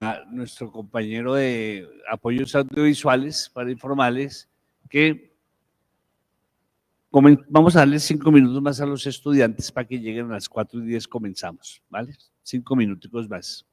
a nuestro compañero de apoyos audiovisuales para informales que vamos a darle 5 minutos más a los estudiantes para que lleguen a las 4:10, comenzamos, ¿vale? 5 minutos más.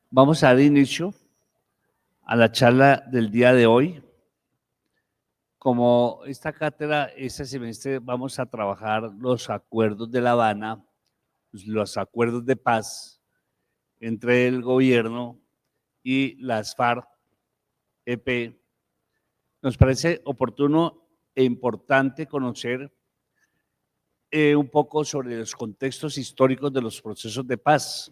Vamos a dar inicio a la charla del día de hoy. Como esta cátedra, este semestre vamos a trabajar los acuerdos de La Habana, los acuerdos de paz entre el gobierno y las FARC-EP. nos parece oportuno e importante conocer un poco sobre los contextos históricos de los procesos de paz,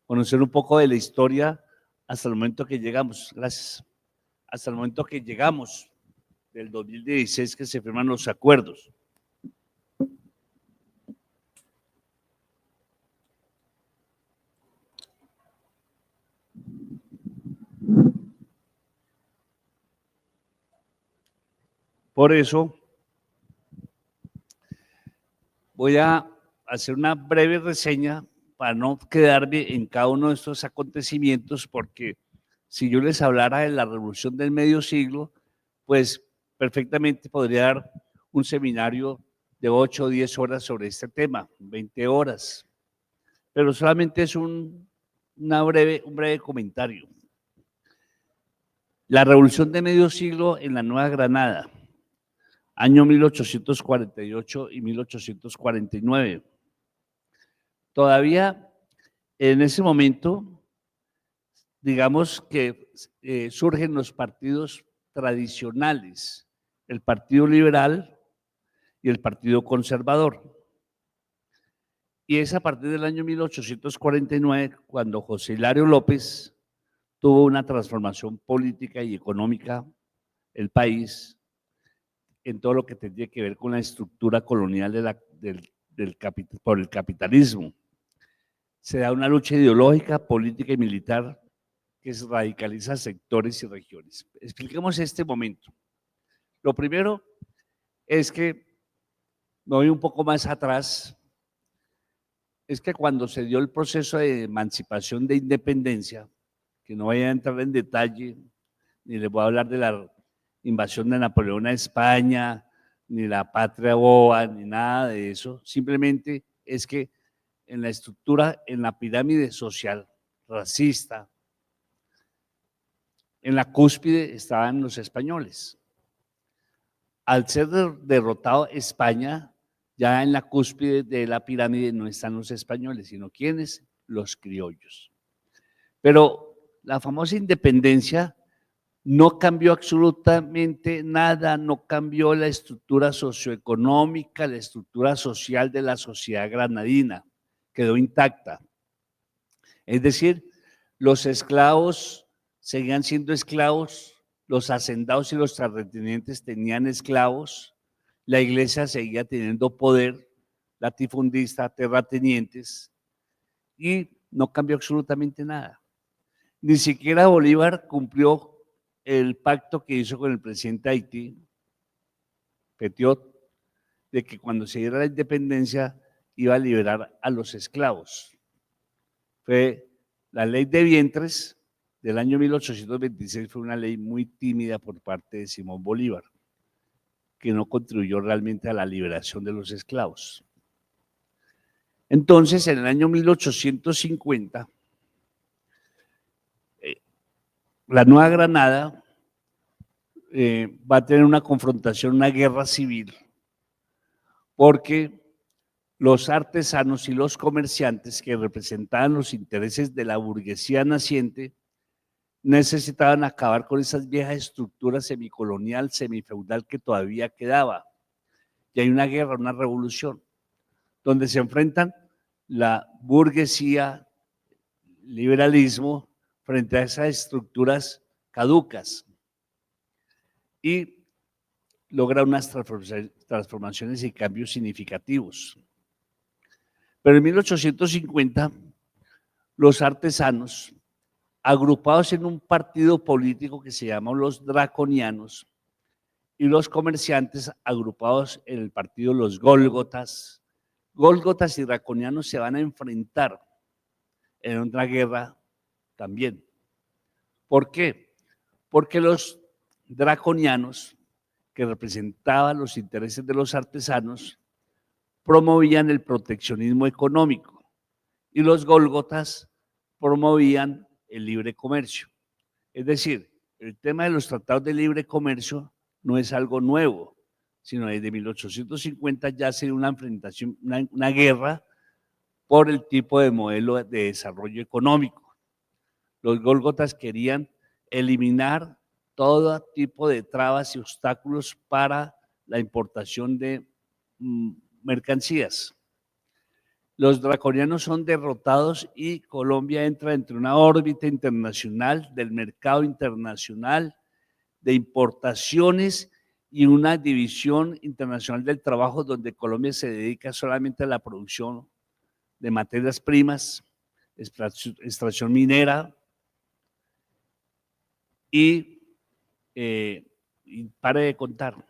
conocer un poco de la historia hasta el momento que llegamos, gracias, hasta el momento que llegamos del 2016 que se firman los acuerdos. Por eso voy a hacer una breve reseña para no quedarme en cada uno de estos acontecimientos, porque si yo les hablara de la revolución del medio siglo, pues perfectamente podría dar un seminario de 8 o 10 horas sobre este tema, 20 horas, pero solamente es un breve comentario. La revolución de medio siglo en la Nueva Granada, año 1848 y 1849. Todavía en ese momento, digamos que surgen los partidos tradicionales, el Partido Liberal y el Partido Conservador. Y es a partir del año 1849 cuando José Hilario López tuvo una transformación política y económica el país en todo lo que tendría que ver con la estructura colonial por el capitalismo. Se da una lucha ideológica, política y militar que radicaliza sectores y regiones. Expliquemos este momento. Lo primero es que, me voy un poco más atrás, es que cuando se dio el proceso de emancipación de independencia, que no voy a entrar en detalle, ni les voy a hablar de la invasión de Napoleón a España, ni la patria boba, ni nada de eso, simplemente es que en la estructura, en la pirámide social racista, en la cúspide estaban los españoles. Al ser derrotado España, ya en la cúspide de la pirámide no están los españoles, sino ¿quiénes? Los criollos. Pero la famosa independencia no cambió absolutamente nada, no cambió la estructura socioeconómica, la estructura social de la sociedad granadina, quedó intacta. Es decir, los esclavos seguían siendo esclavos, los hacendados y los terratenientes tenían esclavos, la iglesia seguía teniendo poder, latifundista, terratenientes, y no cambió absolutamente nada. Ni siquiera Bolívar cumplió el pacto que hizo con el presidente de Haití, Petiot, de que cuando se diera la independencia iba a liberar a los esclavos. Fue la ley de vientres del año 1826, fue una ley muy tímida por parte de Simón Bolívar, que no contribuyó realmente a la liberación de los esclavos. Entonces, en el año 1850, la Nueva Granada va a tener una confrontación, una guerra civil, porque los artesanos y los comerciantes que representaban los intereses de la burguesía naciente necesitaban acabar con esas viejas estructuras semicolonial, semifeudal que todavía quedaba. Y hay una guerra, una revolución, donde se enfrentan la burguesía, liberalismo, frente a esas estructuras caducas y logra unas transformaciones y cambios significativos. Pero en 1850, los artesanos, agrupados en un partido político que se llama los draconianos, y los comerciantes agrupados en el partido los gólgotas y draconianos se van a enfrentar en otra guerra también. ¿Por qué? Porque los draconianos, que representaban los intereses de los artesanos, promovían el proteccionismo económico y los gólgotas promovían el libre comercio. Es decir, el tema de los tratados de libre comercio no es algo nuevo, sino desde 1850 ya se dio una enfrentación, una guerra por el tipo de modelo de desarrollo económico. Los gólgotas querían eliminar todo tipo de trabas y obstáculos para la importación de mercancías. Los draconianos son derrotados y Colombia entra entre una órbita internacional del mercado internacional de importaciones y una división internacional del trabajo donde Colombia se dedica solamente a la producción de materias primas, extracción minera y pare de contar.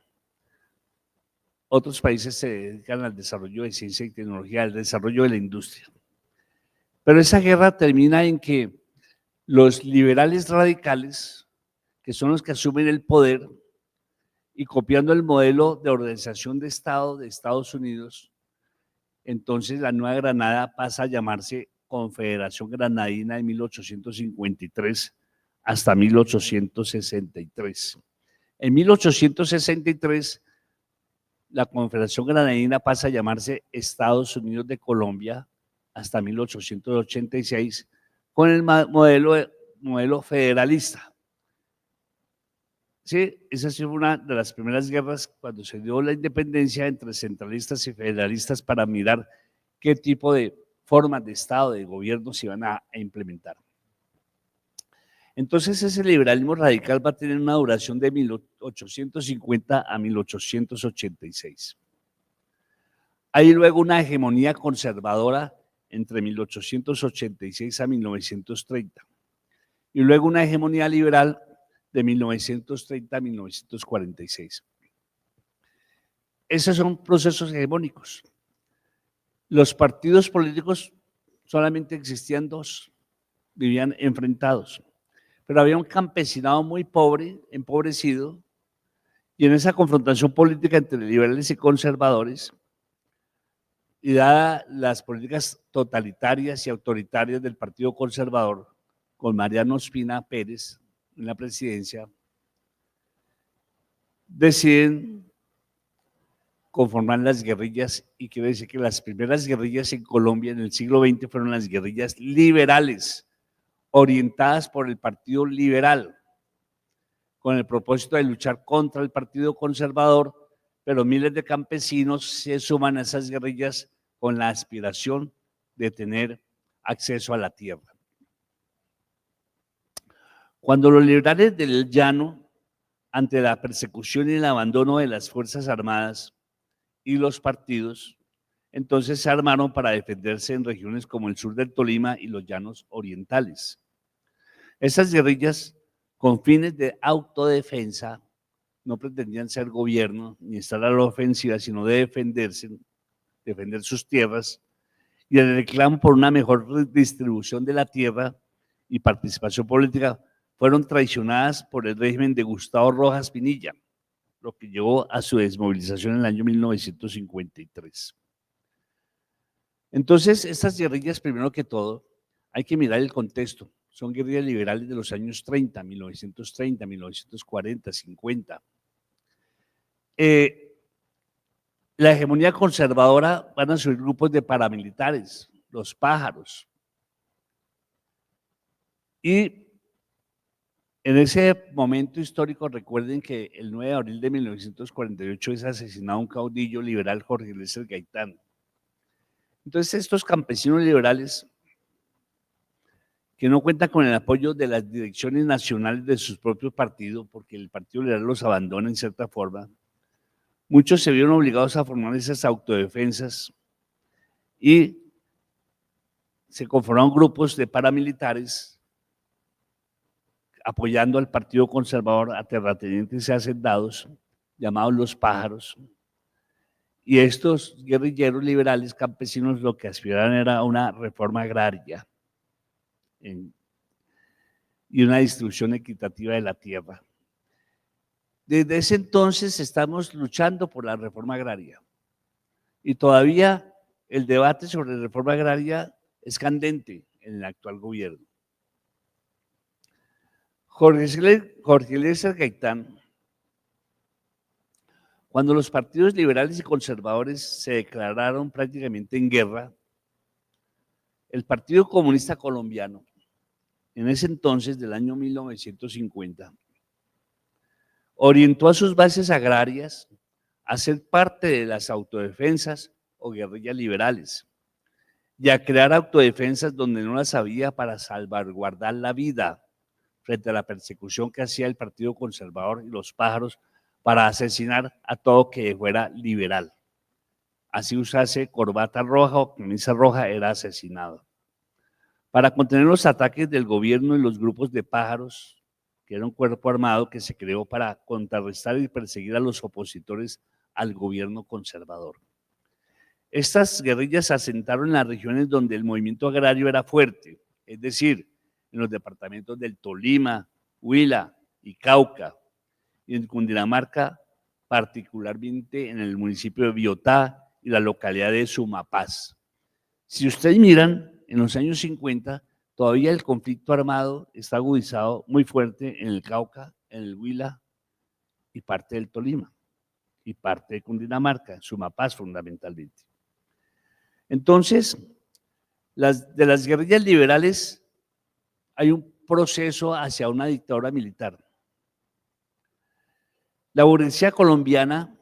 Otros países se dedican al desarrollo de ciencia y tecnología, al desarrollo de la industria. Pero esa guerra termina en que los liberales radicales, que son los que asumen el poder, y copiando el modelo de organización de Estado de Estados Unidos, entonces la Nueva Granada pasa a llamarse Confederación Granadina de 1853 hasta 1863. En 1863, la Confederación Granadina pasa a llamarse Estados Unidos de Colombia hasta 1886 con el modelo federalista. Sí, esa sí fue una de las primeras guerras cuando se dio la independencia entre centralistas y federalistas para mirar qué tipo de formas de Estado, de gobierno se iban a implementar. Entonces ese liberalismo radical va a tener una duración de 1850 a 1886. Hay luego una hegemonía conservadora entre 1886 a 1930 y luego una hegemonía liberal de 1930 a 1946. Esos son procesos hegemónicos. Los partidos políticos solamente existían dos, vivían enfrentados, pero había un campesinado muy pobre, empobrecido, y en esa confrontación política entre liberales y conservadores, y dadas las políticas totalitarias y autoritarias del Partido Conservador, con Mariano Ospina Pérez en la presidencia, deciden conformar las guerrillas, y quiero decir que las primeras guerrillas en Colombia en el siglo XX fueron las guerrillas liberales, orientadas por el Partido Liberal, con el propósito de luchar contra el Partido Conservador, pero miles de campesinos se suman a esas guerrillas con la aspiración de tener acceso a la tierra. Cuando los liberales del llano, ante la persecución y el abandono de las Fuerzas Armadas y los partidos, entonces se armaron para defenderse en regiones como el sur del Tolima y los llanos orientales. Esas guerrillas, con fines de autodefensa, no pretendían ser gobierno ni estar a la ofensiva, sino de defenderse, defender sus tierras, y el reclamo por una mejor distribución de la tierra y participación política fueron traicionadas por el régimen de Gustavo Rojas Pinilla, lo que llevó a su desmovilización en el año 1953. Entonces, estas guerrillas, primero que todo, hay que mirar el contexto. Son guerrillas liberales de los años 30, 1930, 1940, 50. La hegemonía conservadora van a subir grupos de paramilitares, los pájaros. Y en ese momento histórico, recuerden que el 9 de abril de 1948 es asesinado un caudillo liberal, Jorge Eliezer Gaitán. Entonces, estos campesinos liberales, que no cuentan con el apoyo de las direcciones nacionales de sus propios partidos, porque el Partido Liberal los abandona en cierta forma, muchos se vieron obligados a formar esas autodefensas y se conformaron grupos de paramilitares apoyando al Partido Conservador a terratenientes y hacendados, llamados los pájaros. Y estos guerrilleros liberales campesinos lo que aspiraban era una reforma agraria y una distribución equitativa de la tierra. Desde ese entonces estamos luchando por la reforma agraria y todavía el debate sobre la reforma agraria es candente en el actual gobierno. Jorge Eliezer Gaitán, cuando los partidos liberales y conservadores se declararon prácticamente en guerra, el Partido Comunista Colombiano, en ese entonces del año 1950, Orientó a sus bases agrarias a ser parte de las autodefensas o guerrillas liberales y a crear autodefensas donde no las había para salvaguardar la vida frente a la persecución que hacía el Partido Conservador y los pájaros para asesinar a todo que fuera liberal. Así usase corbata roja o camisa roja era asesinado. Para contener los ataques del gobierno y los grupos de pájaros, que era un cuerpo armado que se creó para contrarrestar y perseguir a los opositores al gobierno conservador. Estas guerrillas se asentaron en las regiones donde el movimiento agrario era fuerte, es decir, en los departamentos del Tolima, Huila y Cauca, y en Cundinamarca, particularmente en el municipio de Biotá y la localidad de Sumapaz. Si ustedes miran, en los años 50, todavía el conflicto armado está agudizado muy fuerte en el Cauca, en el Huila y parte del Tolima, y parte de Cundinamarca, Sumapaz fundamentalmente. Entonces, de las guerrillas liberales hay un proceso hacia una dictadura militar. La burguesía colombiana,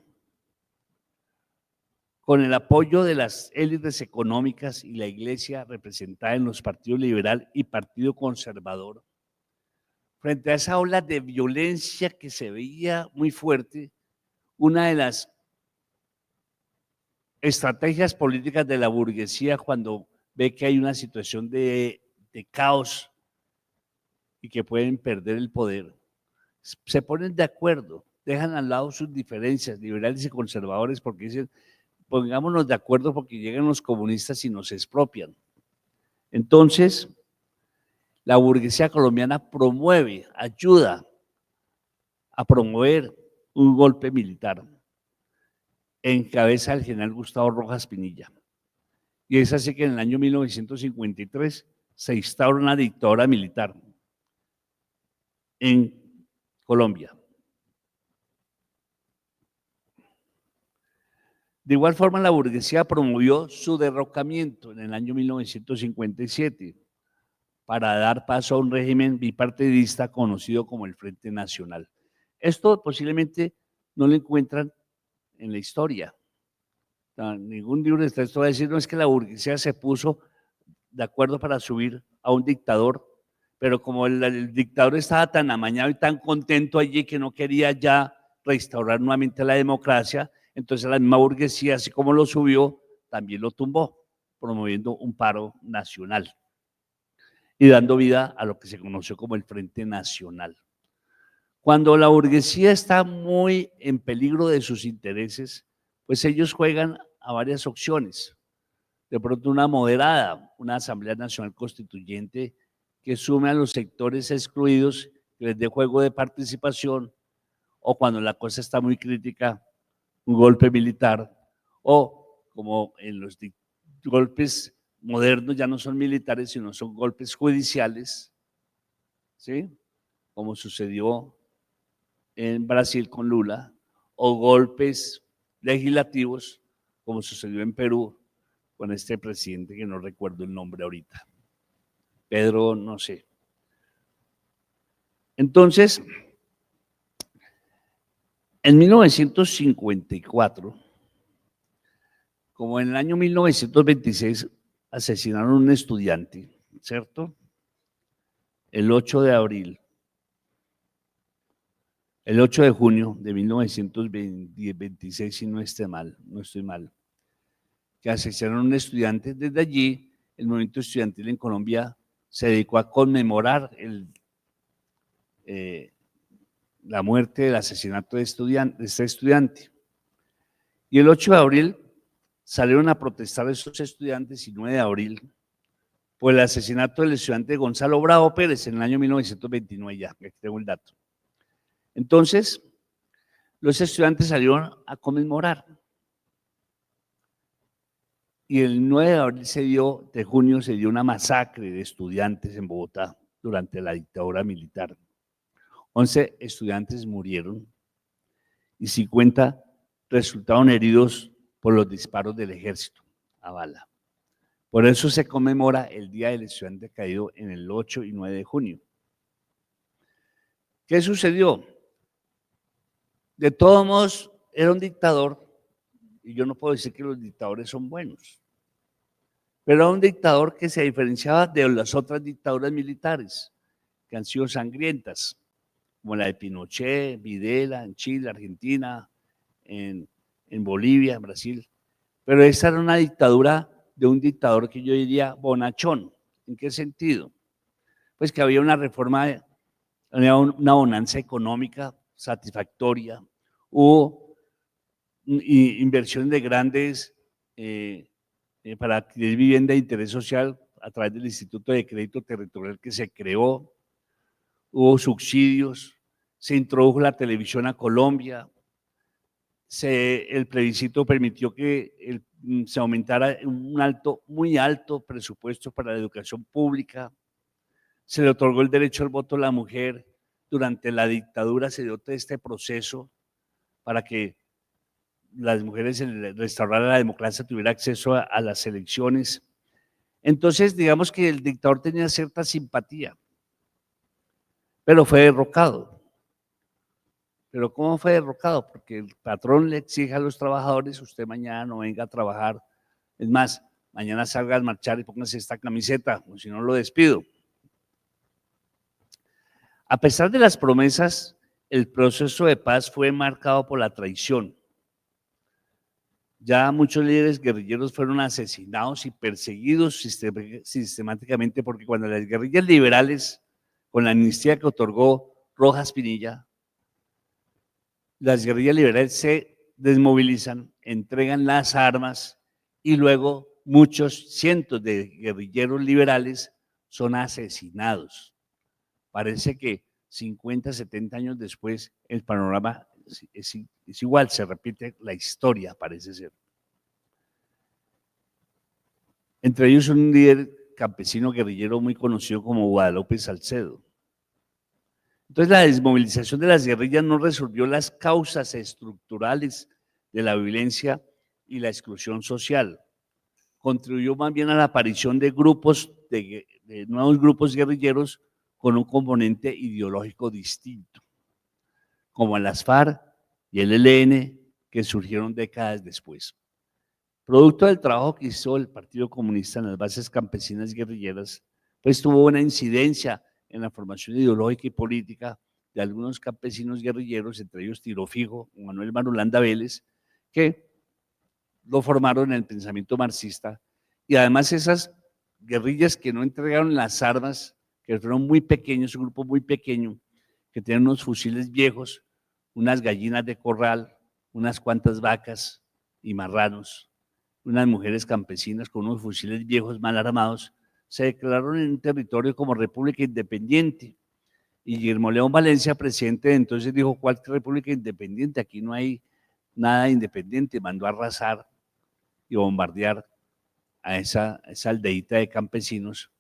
con el apoyo de las élites económicas y la iglesia representada en los partidos liberal y partido conservador, frente a esa ola de violencia que se veía muy fuerte, una de las estrategias políticas de la burguesía cuando ve que hay una situación de caos y que pueden perder el poder, se ponen de acuerdo, dejan al lado sus diferencias, liberales y conservadores, porque dicen, pongámonos de acuerdo porque llegan los comunistas y nos expropian. Entonces, la burguesía colombiana promueve, ayuda a promover un golpe militar en cabeza del general Gustavo Rojas Pinilla. Y es así que en el año 1953 se instaura una dictadura militar en Colombia. De igual forma, la burguesía promovió su derrocamiento en el año 1957 para dar paso a un régimen bipartidista conocido como el Frente Nacional. Esto posiblemente no lo encuentran en la historia. Ningún libro de texto va a decir, no, es que la burguesía se puso de acuerdo para subir a un dictador, pero como el dictador estaba tan amañado y tan contento allí que no quería ya restaurar nuevamente la democracia, entonces la misma burguesía, así como lo subió, también lo tumbó, promoviendo un paro nacional y dando vida a lo que se conoció como el Frente Nacional. Cuando la burguesía está muy en peligro de sus intereses, pues ellos juegan a varias opciones. De pronto una moderada, una Asamblea Nacional Constituyente que sume a los sectores excluidos, que les dé juego de participación, o cuando la cosa está muy crítica, un golpe militar, o como en los golpes modernos ya no son militares, sino son golpes judiciales, ¿sí? Como sucedió en Brasil con Lula, o golpes legislativos, como sucedió en Perú con este presidente que no recuerdo el nombre ahorita. Pedro, no sé. Entonces, en 1954, como en el año 1926, asesinaron a un estudiante, ¿cierto? El 8 de abril, el 8 de junio de 1926, si no estoy mal, que asesinaron a un estudiante. Desde allí, el movimiento estudiantil en Colombia se dedicó a conmemorar la muerte, el asesinato de este estudiante. Y el 8 de abril salieron a protestar esos estudiantes y 9 de abril por el asesinato del estudiante Gonzalo Bravo Pérez en el año 1929, ya, aquí tengo el dato. Entonces, los estudiantes salieron a conmemorar. Y el 9 de abril de junio se dio una masacre de estudiantes en Bogotá durante la dictadura militar. 11 estudiantes murieron y 50 resultaron heridos por los disparos del ejército a bala. Por eso se conmemora el Día del Estudiante Caído en el 8 y 9 de junio. ¿Qué sucedió? De todos modos, era un dictador, y yo no puedo decir que los dictadores son buenos, pero era un dictador que se diferenciaba de las otras dictaduras militares, que han sido sangrientas, como la de Pinochet, Videla, en Chile, Argentina, en Bolivia, en Brasil. Pero esa era una dictadura de un dictador que yo diría bonachón. ¿En qué sentido? Pues que había una reforma, había una bonanza económica satisfactoria, hubo inversión de grandes para adquirir vivienda de interés social a través del Instituto de Crédito Territorial que se creó, hubo subsidios, se introdujo la televisión a Colombia, el plebiscito permitió que se aumentara un muy alto presupuesto para la educación pública, se le otorgó el derecho al voto a la mujer, durante la dictadura se dio todo este proceso para que las mujeres restauraran la democracia, tuviera acceso a las elecciones. Entonces, digamos que el dictador tenía cierta simpatía, pero fue derrocado. ¿Pero cómo fue derrocado? Porque el patrón le exige a los trabajadores, usted mañana no venga a trabajar, es más, mañana salga a marchar y póngase esta camiseta, o si no lo despido. A pesar de las promesas, el proceso de paz fue marcado por la traición. Ya muchos líderes guerrilleros fueron asesinados y perseguidos sistemáticamente porque cuando las guerrillas liberales, con la amnistía que otorgó Rojas Pinilla, las guerrillas liberales se desmovilizan, entregan las armas y luego muchos cientos de guerrilleros liberales son asesinados. Parece que 50, 70 años después el panorama es igual, se repite la historia, parece ser. Entre ellos un líder campesino guerrillero muy conocido como Guadalupe Salcedo. Entonces la desmovilización de las guerrillas no resolvió las causas estructurales de la violencia y la exclusión social. Contribuyó más bien a la aparición de grupos, de nuevos grupos guerrilleros con un componente ideológico distinto, como las FARC y el ELN, que surgieron décadas después. Producto del trabajo que hizo el Partido Comunista en las bases campesinas guerrilleras, pues tuvo una incidencia en la formación ideológica y política de algunos campesinos guerrilleros, entre ellos Tiro Fijo, Manuel Marulanda Vélez, que lo formaron en el pensamiento marxista. Y además esas guerrillas que no entregaron las armas, que fueron muy pequeños, un grupo muy pequeño, que tenían unos fusiles viejos, unas gallinas de corral, unas cuantas vacas y marranos, unas mujeres campesinas con unos fusiles viejos mal armados, se declararon en un territorio como república independiente. Y Guillermo León Valencia, presidente de entonces, dijo, ¿cuál república independiente? Aquí no hay nada independiente. Mandó a arrasar y bombardear a esa aldeíta de campesinos.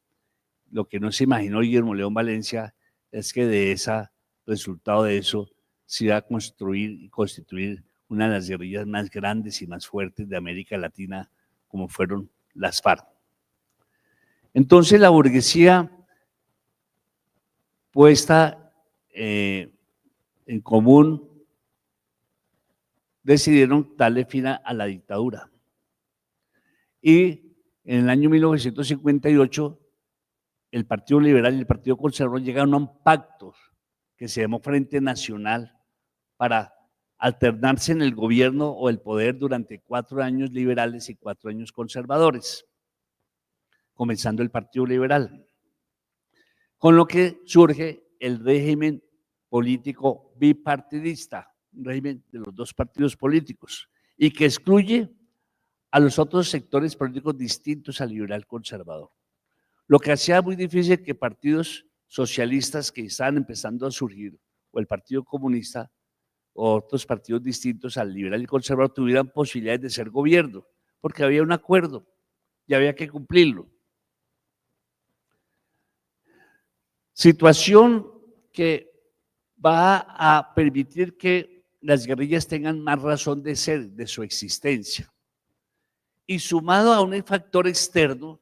Lo que no se imaginó Guillermo León Valencia es que de ese resultado de eso se iba a construir y constituir una de las guerrillas más grandes y más fuertes de América Latina, como fueron las FARC. Entonces la burguesía puesta en común decidieron darle fin a la dictadura. Y en el año 1958 el Partido Liberal y el Partido Conservador llegaron a un pacto que se llamó Frente Nacional para alternarse en el gobierno o el poder durante 4 años liberales y 4 años conservadores, comenzando el Partido Liberal, con lo que surge el régimen político bipartidista, un régimen de los dos partidos políticos, y que excluye a los otros sectores políticos distintos al liberal conservador. Lo que hacía muy difícil que partidos socialistas que estaban empezando a surgir, o el Partido Comunista, o otros partidos distintos al liberal y conservador, tuvieran posibilidades de ser gobierno, porque había un acuerdo y había que cumplirlo. Situación que va a permitir que las guerrillas tengan más razón de ser, de su existencia. Y sumado a un factor externo,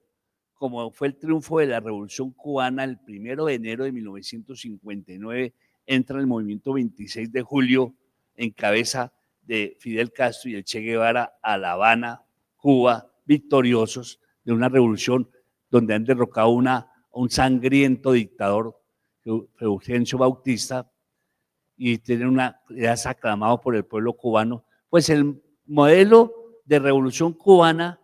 como fue el triunfo de la Revolución Cubana el 1 de enero de 1959, entra el movimiento 26 de julio en cabeza de Fidel Castro y el Che Guevara a La Habana, Cuba, victoriosos de una revolución donde han derrocado a un sangriento dictador, Fulgencio Bautista, y es aclamado por el pueblo cubano. Pues el modelo de revolución cubana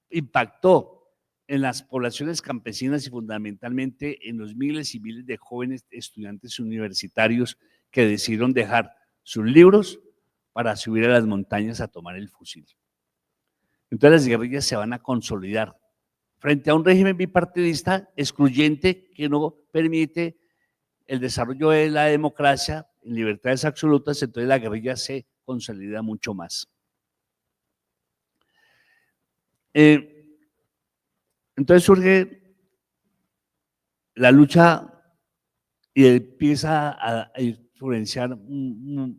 impactó en las poblaciones campesinas y fundamentalmente en los miles y miles de jóvenes estudiantes universitarios que decidieron dejar sus libros para subir a las montañas a tomar el fusil. Entonces las guerrillas se van a consolidar frente a un régimen bipartidista excluyente que no permite el desarrollo de la democracia en libertades absolutas. Entonces la guerrilla se consolida mucho más. Entonces surge la lucha y empieza a influenciar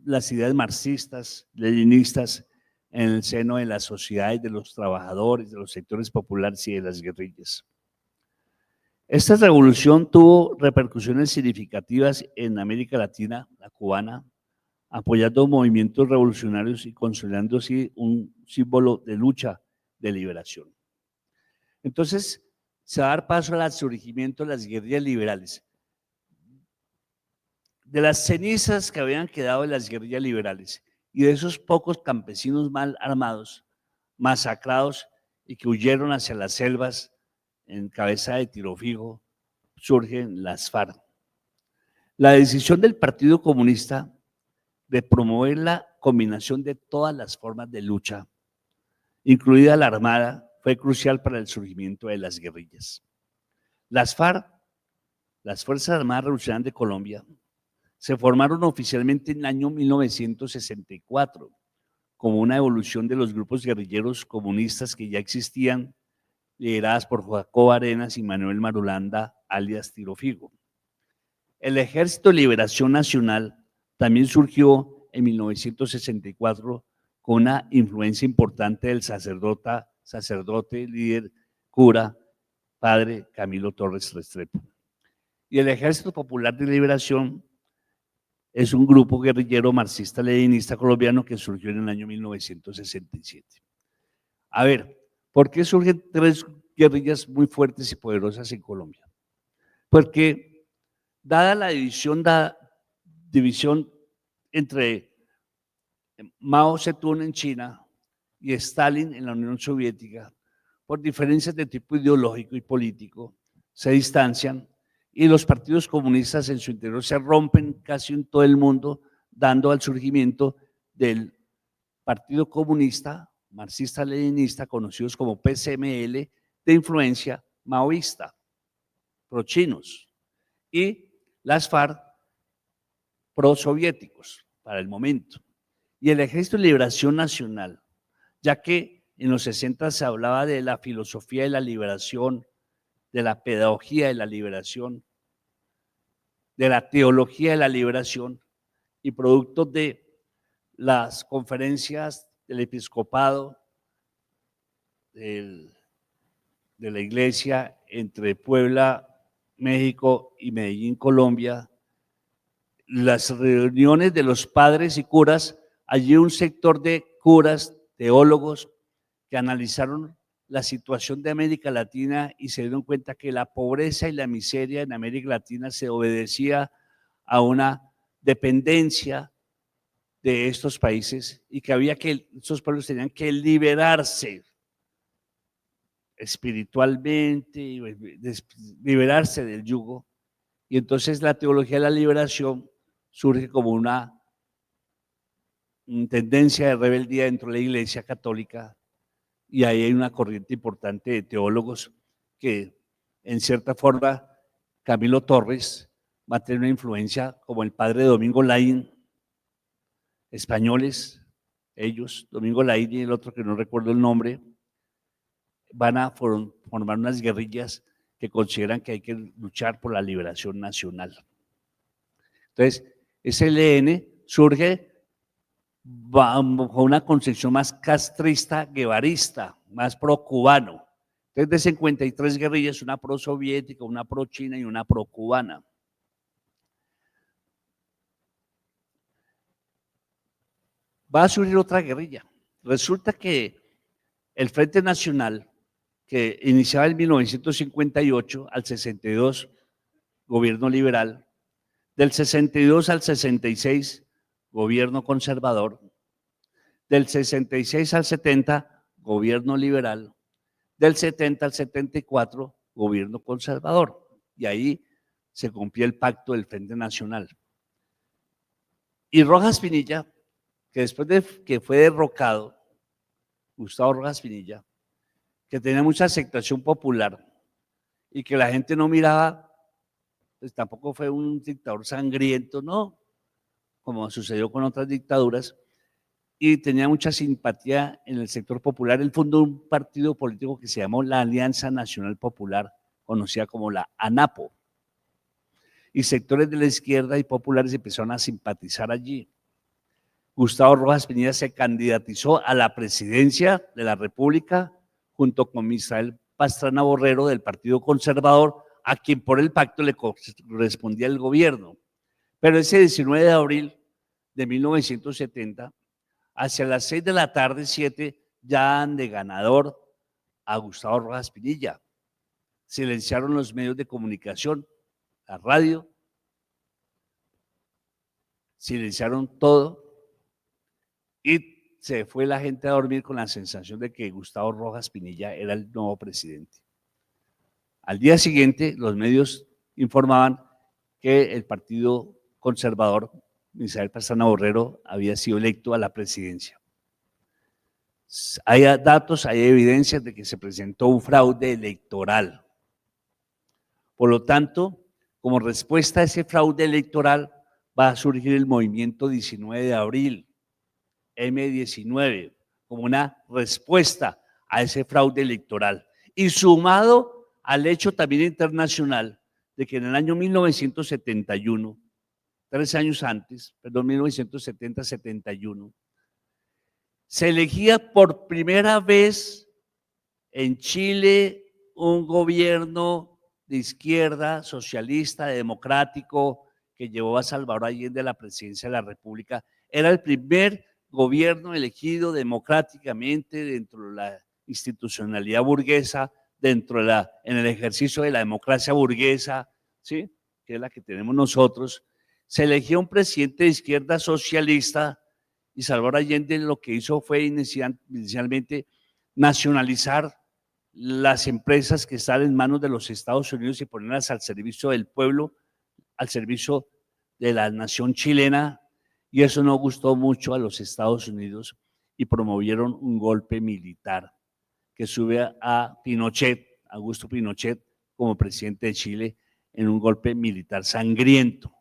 las ideas marxistas, leninistas en el seno de las sociedades, de los trabajadores, de los sectores populares y de las guerrillas. Esta revolución tuvo repercusiones significativas en América Latina, la cubana, apoyando movimientos revolucionarios y consolidando así un símbolo de lucha de liberación. Entonces, se va a dar paso al surgimiento de las guerrillas liberales. De las cenizas que habían quedado de las guerrillas liberales y de esos pocos campesinos mal armados, masacrados y que huyeron hacia las selvas en cabeza de Tiro Fijo, surgen las FARC. La decisión del Partido Comunista de promover la combinación de todas las formas de lucha, incluida la armada, fue crucial para el surgimiento de las guerrillas. Las FARC, las Fuerzas Armadas Revolucionarias de Colombia, se formaron oficialmente en el año 1964 como una evolución de los grupos guerrilleros comunistas que ya existían, lideradas por Jacobo Arenas y Manuel Marulanda, alias Tiro Fijo. El Ejército de Liberación Nacional también surgió en 1964 con una influencia importante del sacerdote, líder, cura, padre Camilo Torres Restrepo. Y el Ejército Popular de Liberación es un grupo guerrillero marxista-leninista colombiano que surgió en el año 1967. A ver, ¿por qué surgen tres guerrillas muy fuertes y poderosas en Colombia? Porque dada la división entre Mao Zedong en China y Stalin en la Unión Soviética, por diferencias de tipo ideológico y político, se distancian y los partidos comunistas en su interior se rompen casi en todo el mundo, dando al surgimiento del Partido Comunista Marxista-Leninista, conocidos como PCML, de influencia maoísta, pro-chinos, y las FARC pro-soviéticos para el momento. Y el Ejército de Liberación Nacional, ya que en los 60 se hablaba de la filosofía de la liberación, de la pedagogía de la liberación, de la teología de la liberación, y producto de las conferencias del episcopado, de la iglesia entre Puebla, México y Medellín, Colombia, las reuniones de los padres y curas, allí un sector de curas, teólogos, que analizaron la situación de América Latina y se dieron cuenta que la pobreza y la miseria en América Latina se obedecía a una dependencia de estos países y que estos pueblos tenían que liberarse espiritualmente, liberarse del yugo. Y entonces la teología de la liberación surge como una tendencia de rebeldía dentro de la Iglesia Católica, y ahí hay una corriente importante de teólogos que, en cierta forma, Camilo Torres va a tener una influencia, como el padre Domingo Laín, españoles, ellos, Domingo Laín y el otro que no recuerdo el nombre, van a formar unas guerrillas que consideran que hay que luchar por la liberación nacional. Entonces, ese ELN surge bajo una concepción más castrista, guevarista, más pro-cubano. Entonces, de 53 guerrillas, una pro-soviética, una pro-china y una pro-cubana. va a surgir otra guerrilla. Resulta que el Frente Nacional, que iniciaba en 1958 al 62, gobierno liberal, del 62 al 66, gobierno conservador, del 66 al 70, gobierno liberal, del 70 al 74, gobierno conservador. Y ahí se cumplió el pacto del Frente Nacional. Y Rojas Pinilla, que después de que fue derrocado, Gustavo Rojas Pinilla, que tenía mucha aceptación popular y que la gente no miraba, pues tampoco fue un dictador sangriento, no, como sucedió con otras dictaduras, y tenía mucha simpatía en el sector popular. Él fundó un partido político que se llamó la Alianza Nacional Popular, conocida como la ANAPO, y sectores de la izquierda y populares empezaron a simpatizar allí. Gustavo Rojas Pinilla se candidatizó a la presidencia de la República junto con Misael Pastrana Borrero del Partido Conservador, a quien por el pacto le correspondía el gobierno. Pero ese 19 de abril de 1970, hacia las 6 de la tarde, 7, ya dan de ganador a Gustavo Rojas Pinilla. Silenciaron los medios de comunicación, la radio, silenciaron todo y se fue la gente a dormir con la sensación de que Gustavo Rojas Pinilla era el nuevo presidente. Al día siguiente, los medios informaban que el Partido Conservador, Misael Pastrana Borrero, había sido electo a la presidencia. Hay datos, hay evidencias de que se presentó un fraude electoral. Por lo tanto, como respuesta a ese fraude electoral, va a surgir el movimiento 19 de abril, M19, como una respuesta a ese fraude electoral. Y sumado al hecho también internacional de que en el año 1971, 3 años antes, perdón, 1970-71, se elegía por primera vez en Chile un gobierno de izquierda, socialista, democrático, que llevó a Salvador Allende a la presidencia de la República. Era el primer gobierno elegido democráticamente dentro de la institucionalidad burguesa, en el ejercicio de la democracia burguesa, ¿sí?, que es la que tenemos nosotros. Se eligió un presidente de izquierda socialista y Salvador Allende lo que hizo fue inicialmente nacionalizar las empresas que están en manos de los Estados Unidos y ponerlas al servicio del pueblo, al servicio de la nación chilena, y eso no gustó mucho a los Estados Unidos y promovieron un golpe militar que sube a Pinochet, Augusto Pinochet, como presidente de Chile, en un golpe militar sangriento,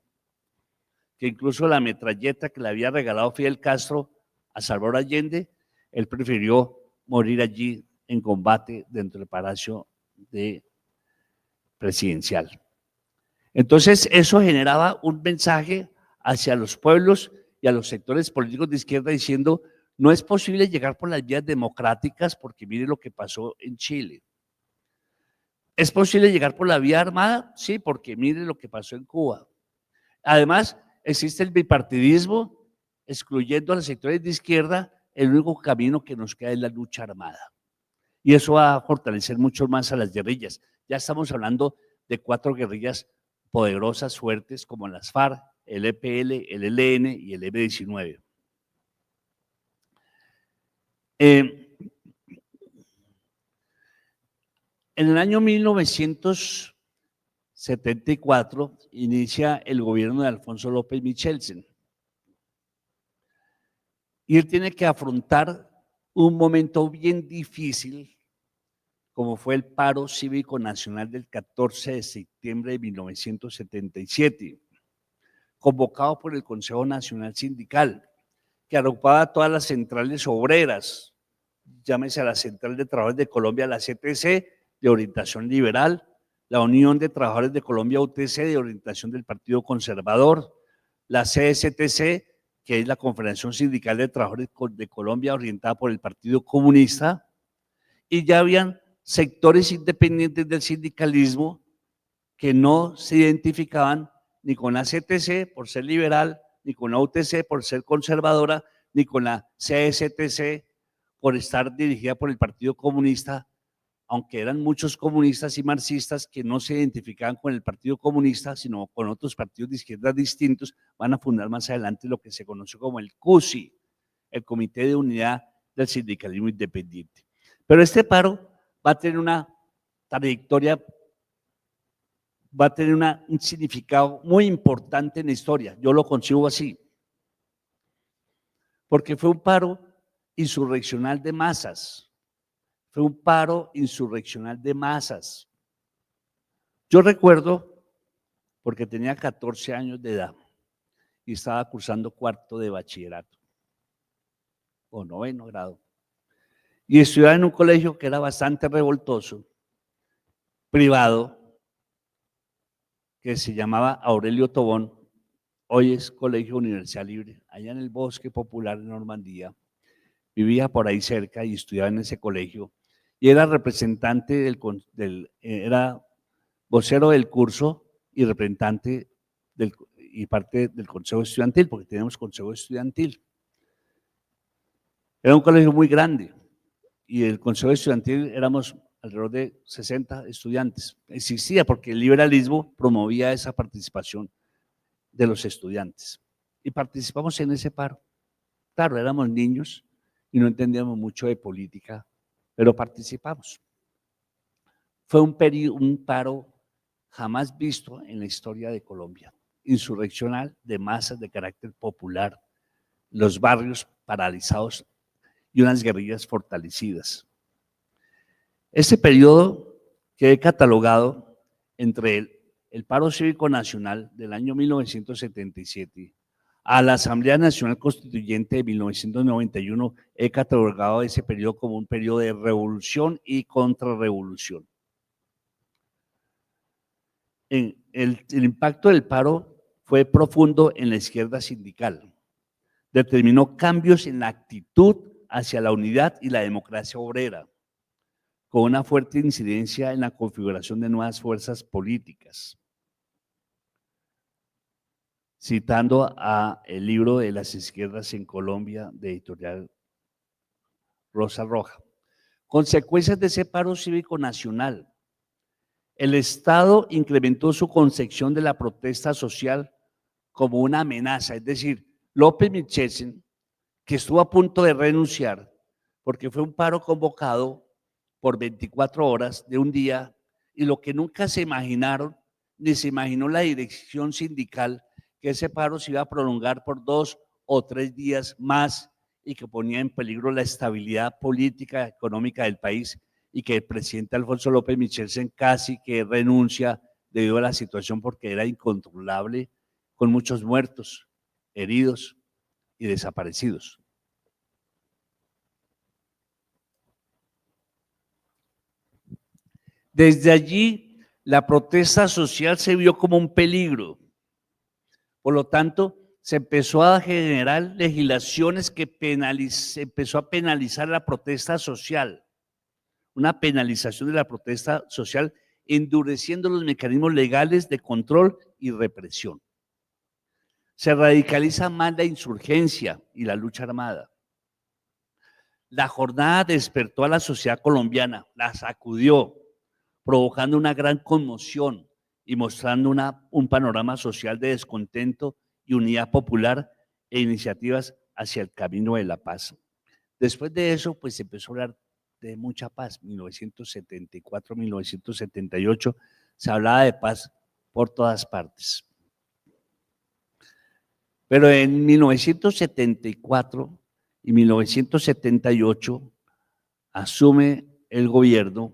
que incluso la metralleta que le había regalado Fidel Castro a Salvador Allende, él prefirió morir allí en combate dentro del Palacio Presidencial. Entonces, eso generaba un mensaje hacia los pueblos y a los sectores políticos de izquierda diciendo: no es posible llegar por las vías democráticas porque mire lo que pasó en Chile. ¿Es posible llegar por la vía armada? Sí, porque mire lo que pasó en Cuba. Además, existe el bipartidismo, excluyendo a los sectores de izquierda, el único camino que nos queda es la lucha armada. Y eso va a fortalecer mucho más a las guerrillas. Ya estamos hablando de 4 guerrillas poderosas, fuertes, como las FARC, el EPL, el ELN y el M19. En el año 1974 inicia el gobierno de Alfonso López Michelsen y él tiene que afrontar un momento bien difícil, como fue el paro cívico nacional del 14 de septiembre de 1977, convocado por el Consejo Nacional Sindical, que agrupaba todas las centrales obreras, llámese a la Central de Trabajadores de Colombia, la CTC, de orientación liberal, la Unión de Trabajadores de Colombia, UTC, de orientación del Partido Conservador, la CSTC, que es la Confederación Sindical de Trabajadores de Colombia, orientada por el Partido Comunista, y ya habían sectores independientes del sindicalismo que no se identificaban ni con la CTC por ser liberal, ni con la UTC por ser conservadora, ni con la CSTC por estar dirigida por el Partido Comunista, aunque eran muchos comunistas y marxistas que no se identificaban con el Partido Comunista, sino con otros partidos de izquierda distintos, van a fundar más adelante lo que se conoció como el CUSI, el Comité de Unidad del Sindicalismo Independiente. Pero este paro va a tener una trayectoria, va a tener un significado muy importante en la historia. Yo lo concibo así, porque fue un paro insurreccional de masas. Fue un paro insurreccional de masas. Yo recuerdo, porque tenía 14 años de edad y estaba cursando cuarto de bachillerato o noveno grado, y estudiaba en un colegio que era bastante revoltoso, privado, que se llamaba Aurelio Tobón, hoy es Colegio Universidad Libre, allá en el Bosque Popular de Normandía. Vivía por ahí cerca y estudiaba en ese colegio, y era representante era vocero del curso y representante y parte del consejo estudiantil, porque tenemos consejo estudiantil. Era un colegio muy grande y el consejo estudiantil éramos alrededor de 60 estudiantes. Existía porque el liberalismo promovía esa participación de los estudiantes y participamos en ese paro. Claro, éramos niños y no entendíamos mucho de política, pero participamos. Fue un paro jamás visto en la historia de Colombia, insurreccional de masas de carácter popular, los barrios paralizados y unas guerrillas fortalecidas. Este periodo quedó catalogado entre el paro cívico nacional del año 1977 a la Asamblea Nacional Constituyente de 1991, he catalogado ese periodo como un periodo de revolución y contrarrevolución. El impacto del paro fue profundo en la izquierda sindical. Determinó cambios en la actitud hacia la unidad y la democracia obrera, con una fuerte incidencia en la configuración de nuevas fuerzas políticas. Citando a el libro de las izquierdas en Colombia de editorial Rosa Roja. Consecuencias de ese paro cívico nacional. El Estado incrementó su concepción de la protesta social como una amenaza, es decir, López Michelsen, que estuvo a punto de renunciar porque fue un paro convocado por 24 horas de un día, y lo que nunca se imaginaron, ni se imaginó la dirección sindical, que ese paro se iba a prolongar por 2 o 3 días más y que ponía en peligro la estabilidad política, económica del país, y que el presidente Alfonso López Michelsen casi que renuncia debido a la situación porque era incontrolable, con muchos muertos, heridos y desaparecidos. Desde allí, la protesta social se vio como un peligro. Por lo tanto, se empezó a generar legislaciones que empezó a penalizar la protesta social, una penalización de la protesta social, endureciendo los mecanismos legales de control y represión. Se radicaliza más la insurgencia y la lucha armada. La jornada despertó a la sociedad colombiana, la sacudió, provocando una gran conmoción y mostrando un panorama social de descontento y unidad popular e iniciativas hacia el camino de la paz. Después de eso, pues se empezó a hablar de mucha paz. 1974, 1978, se hablaba de paz por todas partes. Pero en 1974 y 1978 asume el gobierno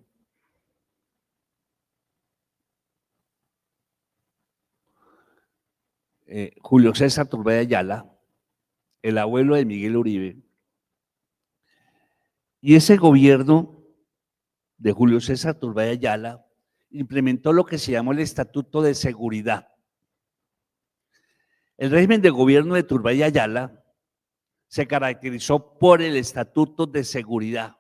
Julio César Turbay Ayala, el abuelo de Miguel Uribe, y ese gobierno de Julio César Turbay Ayala implementó lo que se llamó el Estatuto de Seguridad. El régimen de gobierno de Turbay Ayala se caracterizó por el Estatuto de Seguridad,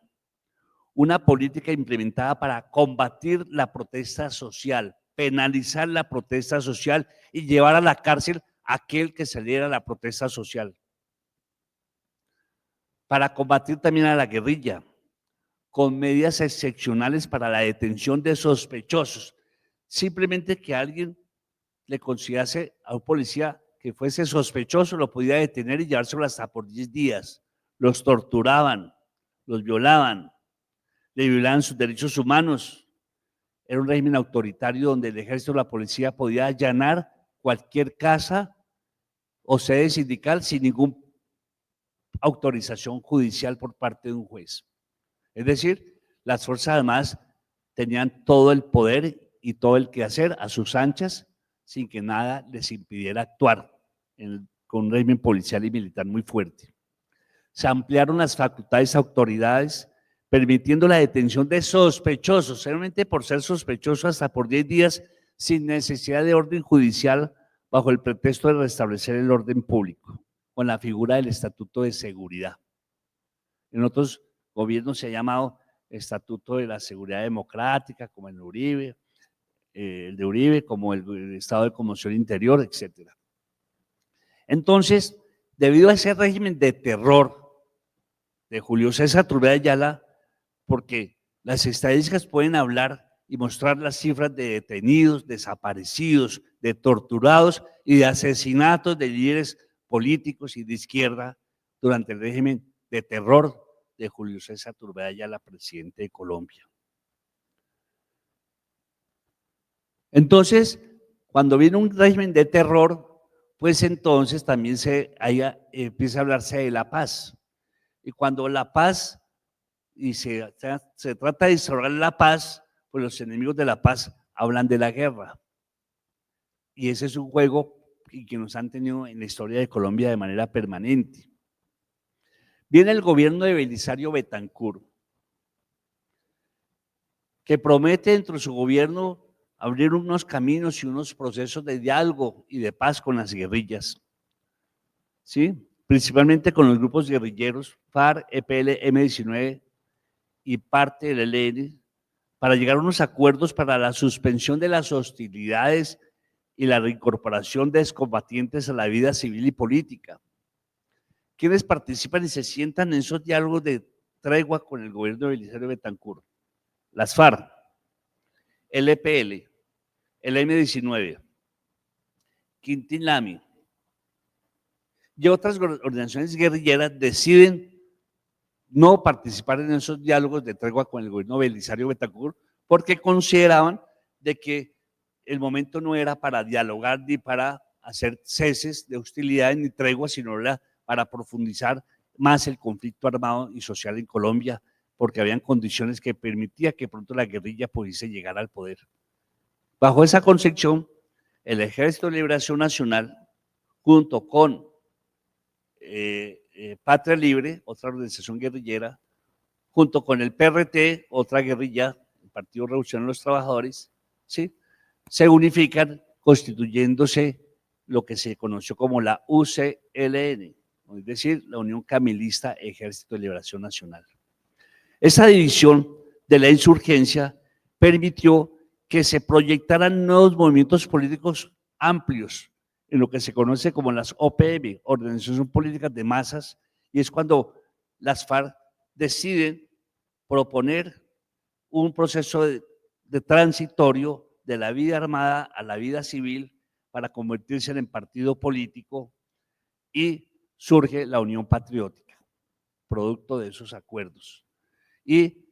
una política implementada para combatir la protesta social, penalizar la protesta social y llevar a la cárcel a aquel que saliera a la protesta social. para combatir también a la guerrilla, con medidas excepcionales para la detención de sospechosos. Simplemente que alguien le considerase a un policía que fuese sospechoso, lo podía detener y llevárselo hasta por 10 días. Los torturaban, los violaban, le violaban sus derechos humanos. Era un régimen autoritario donde el ejército o la policía podía allanar cualquier casa o sede sindical sin ninguna autorización judicial por parte de un juez. Es decir, las Fuerzas Armadas tenían todo el poder y todo el quehacer a sus anchas sin que nada les impidiera actuar con un régimen policial y militar muy fuerte. Se ampliaron las facultades a autoridades, permitiendo la detención de sospechosos, solamente por ser sospechosos hasta por 10 días, sin necesidad de orden judicial, bajo el pretexto de restablecer el orden público, con la figura del Estatuto de Seguridad. En otros gobiernos se ha llamado Estatuto de la Seguridad Democrática, como el de Uribe, como el Estado de Conmoción Interior, etc. Entonces, debido a ese régimen de terror de Julio César Turbay Ayala, porque las estadísticas pueden hablar y mostrar las cifras de detenidos, desaparecidos, de torturados y de asesinatos de líderes políticos y de izquierda durante el régimen de terror de Julio César Turbay Ayala, presidente de Colombia. Entonces, cuando viene un régimen de terror, pues entonces también empieza a hablarse de la paz. Y cuando la paz, y se trata de instaurar la paz, pues los enemigos de la paz hablan de la guerra. Y ese es un juego que nos han tenido en la historia de Colombia de manera permanente. Viene el gobierno de Belisario Betancur, que promete dentro de su gobierno abrir unos caminos y unos procesos de diálogo y de paz con las guerrillas, ¿sí? Principalmente con los grupos guerrilleros FARC, EPL, M-19 y parte del ELN, para llegar a unos acuerdos para la suspensión de las hostilidades y la reincorporación de excombatientes a la vida civil y política. ¿Quiénes participan y se sientan en esos diálogos de tregua con el gobierno de Belisario Betancur? Las FARC, el EPL, el M-19, Quintín Lamy y otras organizaciones guerrilleras deciden no participar en esos diálogos de tregua con el gobierno de Belisario Betancur porque consideraban de que el momento no era para dialogar ni para hacer ceses de hostilidades ni treguas, sino era para profundizar más el conflicto armado y social en Colombia, porque habían condiciones que permitían que pronto la guerrilla pudiese llegar al poder. Bajo esa concepción, el Ejército de Liberación Nacional, junto con Patria Libre, otra organización guerrillera, junto con el PRT, otra guerrilla, el Partido Revolucionario de los Trabajadores, ¿sí?, se unifican constituyéndose lo que se conoció como la UCLN, es decir, la Unión Camilista Ejército de Liberación Nacional. Esa división de la insurgencia permitió que se proyectaran nuevos movimientos políticos amplios en lo que se conoce como las OPM, Organizaciones Políticas de Masas, y es cuando las FARC deciden proponer un proceso de transitorio de la vida armada a la vida civil para convertirse en partido político, y surge la Unión Patriótica, producto de esos acuerdos. Y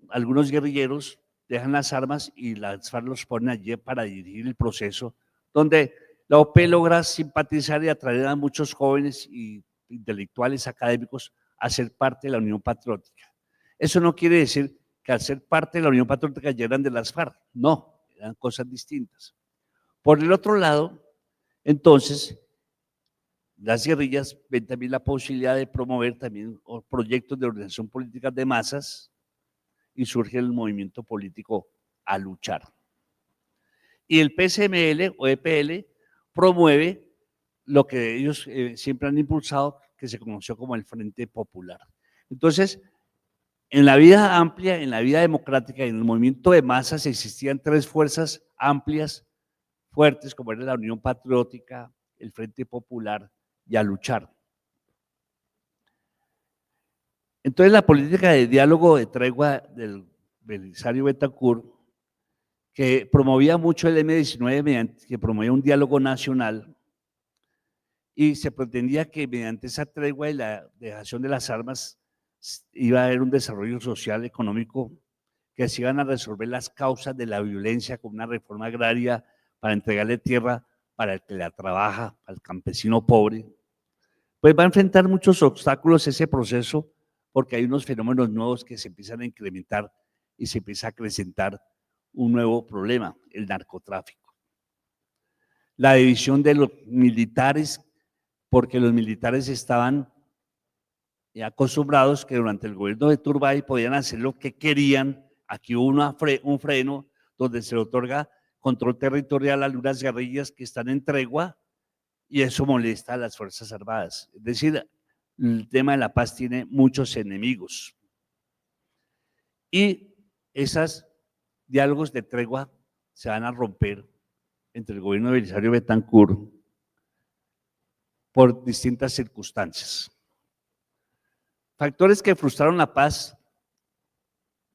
algunos guerrilleros dejan las armas y las FARC los ponen allí para dirigir el proceso, donde la OP logra simpatizar y atraer a muchos jóvenes y intelectuales académicos a ser parte de la Unión Patriótica. Eso no quiere decir que al ser parte de la Unión Patriótica ya eran de las FARC, no, eran cosas distintas. Por el otro lado, entonces, las guerrillas ven también la posibilidad de promover también proyectos de organización política de masas y surge el movimiento político a luchar. Y el PSML o EPL promueve lo que ellos siempre han impulsado, que se conoció como el Frente Popular. Entonces, en la vida amplia, en la vida democrática, en el movimiento de masas existían tres fuerzas amplias, fuertes, como era la Unión Patriótica, el Frente Popular y a luchar. Entonces, la política de diálogo de tregua del Belisario Betancur, que promovía mucho el M-19, que promovía un diálogo nacional, y se pretendía que mediante esa tregua y la dejación de las armas iba a haber un desarrollo social, económico, que se iban a resolver las causas de la violencia con una reforma agraria para entregarle tierra para el que la trabaja, al campesino pobre. Pues va a enfrentar muchos obstáculos ese proceso, porque hay unos fenómenos nuevos que se empiezan a incrementar y se empieza a acrecentar un nuevo problema, el narcotráfico. La división de los militares, porque los militares estaban acostumbrados que durante el gobierno de Turbay podían hacer lo que querían. Aquí hubo un freno donde se le otorga control territorial a unas guerrillas que están en tregua, y eso molesta a las Fuerzas Armadas. Es decir, el tema de la paz tiene muchos enemigos. Y esos diálogos de tregua se van a romper entre el gobierno de Belisario Betancur por distintas circunstancias. Factores que frustraron la paz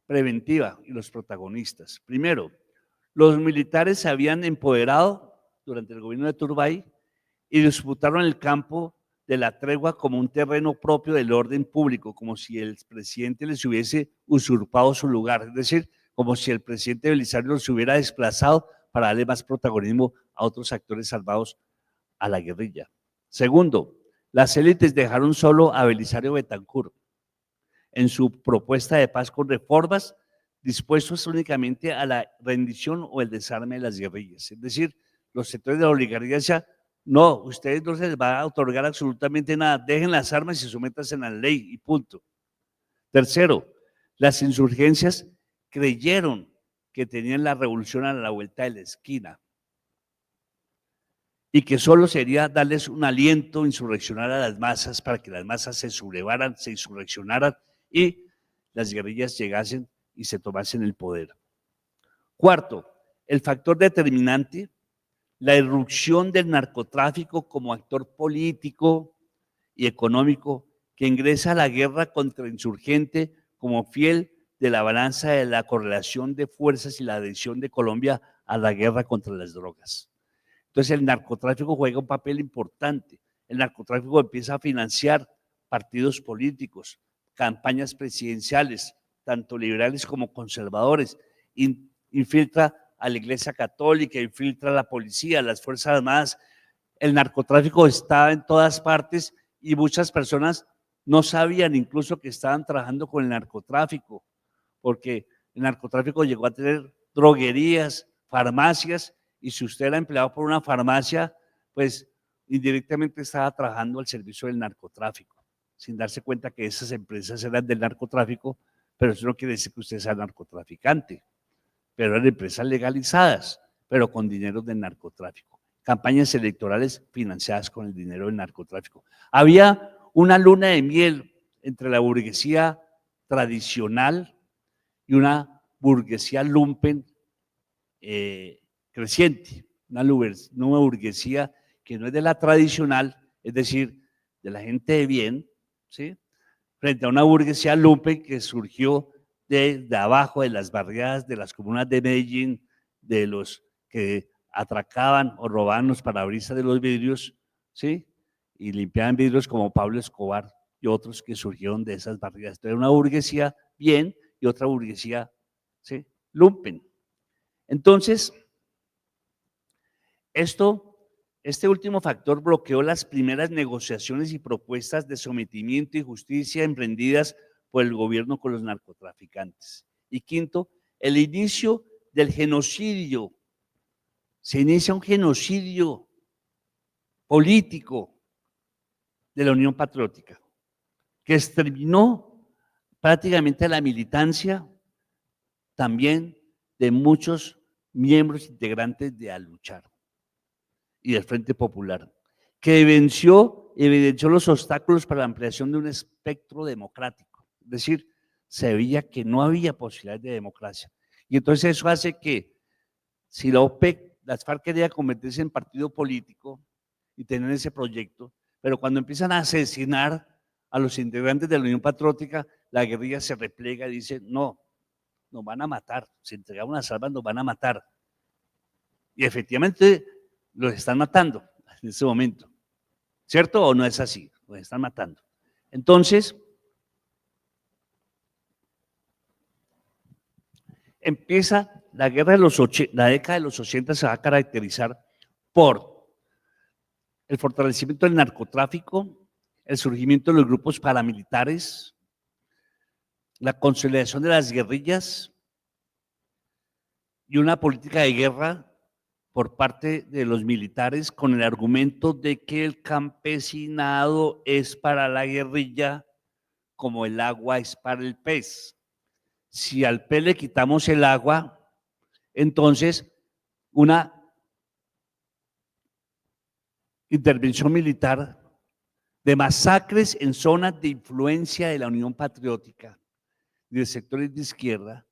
preventiva y los protagonistas. Primero, los militares se habían empoderado durante el gobierno de Turbay y disputaron el campo de la tregua como un terreno propio del orden público, como si el presidente les hubiese usurpado su lugar, es decir, como si el presidente Belisario los hubiera desplazado para darle más protagonismo a otros actores armados a la guerrilla. Segundo, las élites dejaron solo a Belisario Betancur en su propuesta de paz con reformas dispuestos únicamente a la rendición o el desarme de las guerrillas. Es decir, los sectores de la oligarquía decían: no, ustedes no se les va a otorgar absolutamente nada, dejen las armas y sométanse a la ley y punto. Tercero, las insurgencias creyeron que tenían la revolución a la vuelta de la esquina y que solo sería darles un aliento insurreccional a las masas para que las masas se sublevaran, se insurreccionaran y las guerrillas llegasen y se tomasen el poder. Cuarto, el factor determinante, la irrupción del narcotráfico como actor político y económico que ingresa a la guerra contra el insurgente como fiel de la balanza de la correlación de fuerzas y la adhesión de Colombia a la guerra contra las drogas. Entonces el narcotráfico juega un papel importante. El narcotráfico empieza a financiar partidos políticos, campañas presidenciales, tanto liberales como conservadores, infiltra a la Iglesia Católica, infiltra a la policía, a las Fuerzas Armadas. El narcotráfico está en todas partes y muchas personas no sabían incluso que estaban trabajando con el narcotráfico, porque el narcotráfico llegó a tener droguerías, farmacias, y si usted era empleado por una farmacia, pues indirectamente estaba trabajando al servicio del narcotráfico, sin darse cuenta que esas empresas eran del narcotráfico, pero eso no quiere decir que usted sea narcotraficante, pero eran empresas legalizadas, pero con dinero del narcotráfico. Campañas electorales financiadas con el dinero del narcotráfico. Había una luna de miel entre la burguesía tradicional y una burguesía lumpen creciente, una burguesía que no es de la tradicional, es decir, de la gente de bien, ¿sí?, frente a una burguesía lumpen que surgió de abajo, de las barriadas de las comunas de Medellín, de los que atracaban o robaban los parabrisas de los vidrios, ¿sí?, y limpiaban vidrios como Pablo Escobar y otros que surgieron de esas barriadas. Entonces, una burguesía bien y otra burguesía, ¿sí?, lumpen. Entonces, este último factor bloqueó las primeras negociaciones y propuestas de sometimiento y justicia emprendidas por el gobierno con los narcotraficantes. Y quinto, el inicio del genocidio. Se inicia un genocidio político de la Unión Patriótica, que exterminó prácticamente a la militancia, también de muchos miembros integrantes de Aluchar y del Frente Popular, que evidenció los obstáculos para la ampliación de un espectro democrático. Es decir, se veía que no había posibilidades de democracia. Y entonces eso hace que si la OPEC, las FARC quería convertirse en partido político y tener ese proyecto, pero cuando empiezan a asesinar a los integrantes de la Unión Patriótica, la guerrilla se replega y dice, no, nos van a matar, si entregamos las armas nos van a matar. Y efectivamente los están matando en ese momento. ¿Cierto o no es así? Los están matando. Entonces, empieza la guerra de la década de los 80 se va a caracterizar por el fortalecimiento del narcotráfico, el surgimiento de los grupos paramilitares, la consolidación de las guerrillas y una política de guerra por parte de los militares con el argumento de que el campesinado es para la guerrilla como el agua es para el pez. Si al pez le quitamos el agua, entonces una intervención militar de masacres en zonas de influencia de la Unión Patriótica y de sectores de izquierda,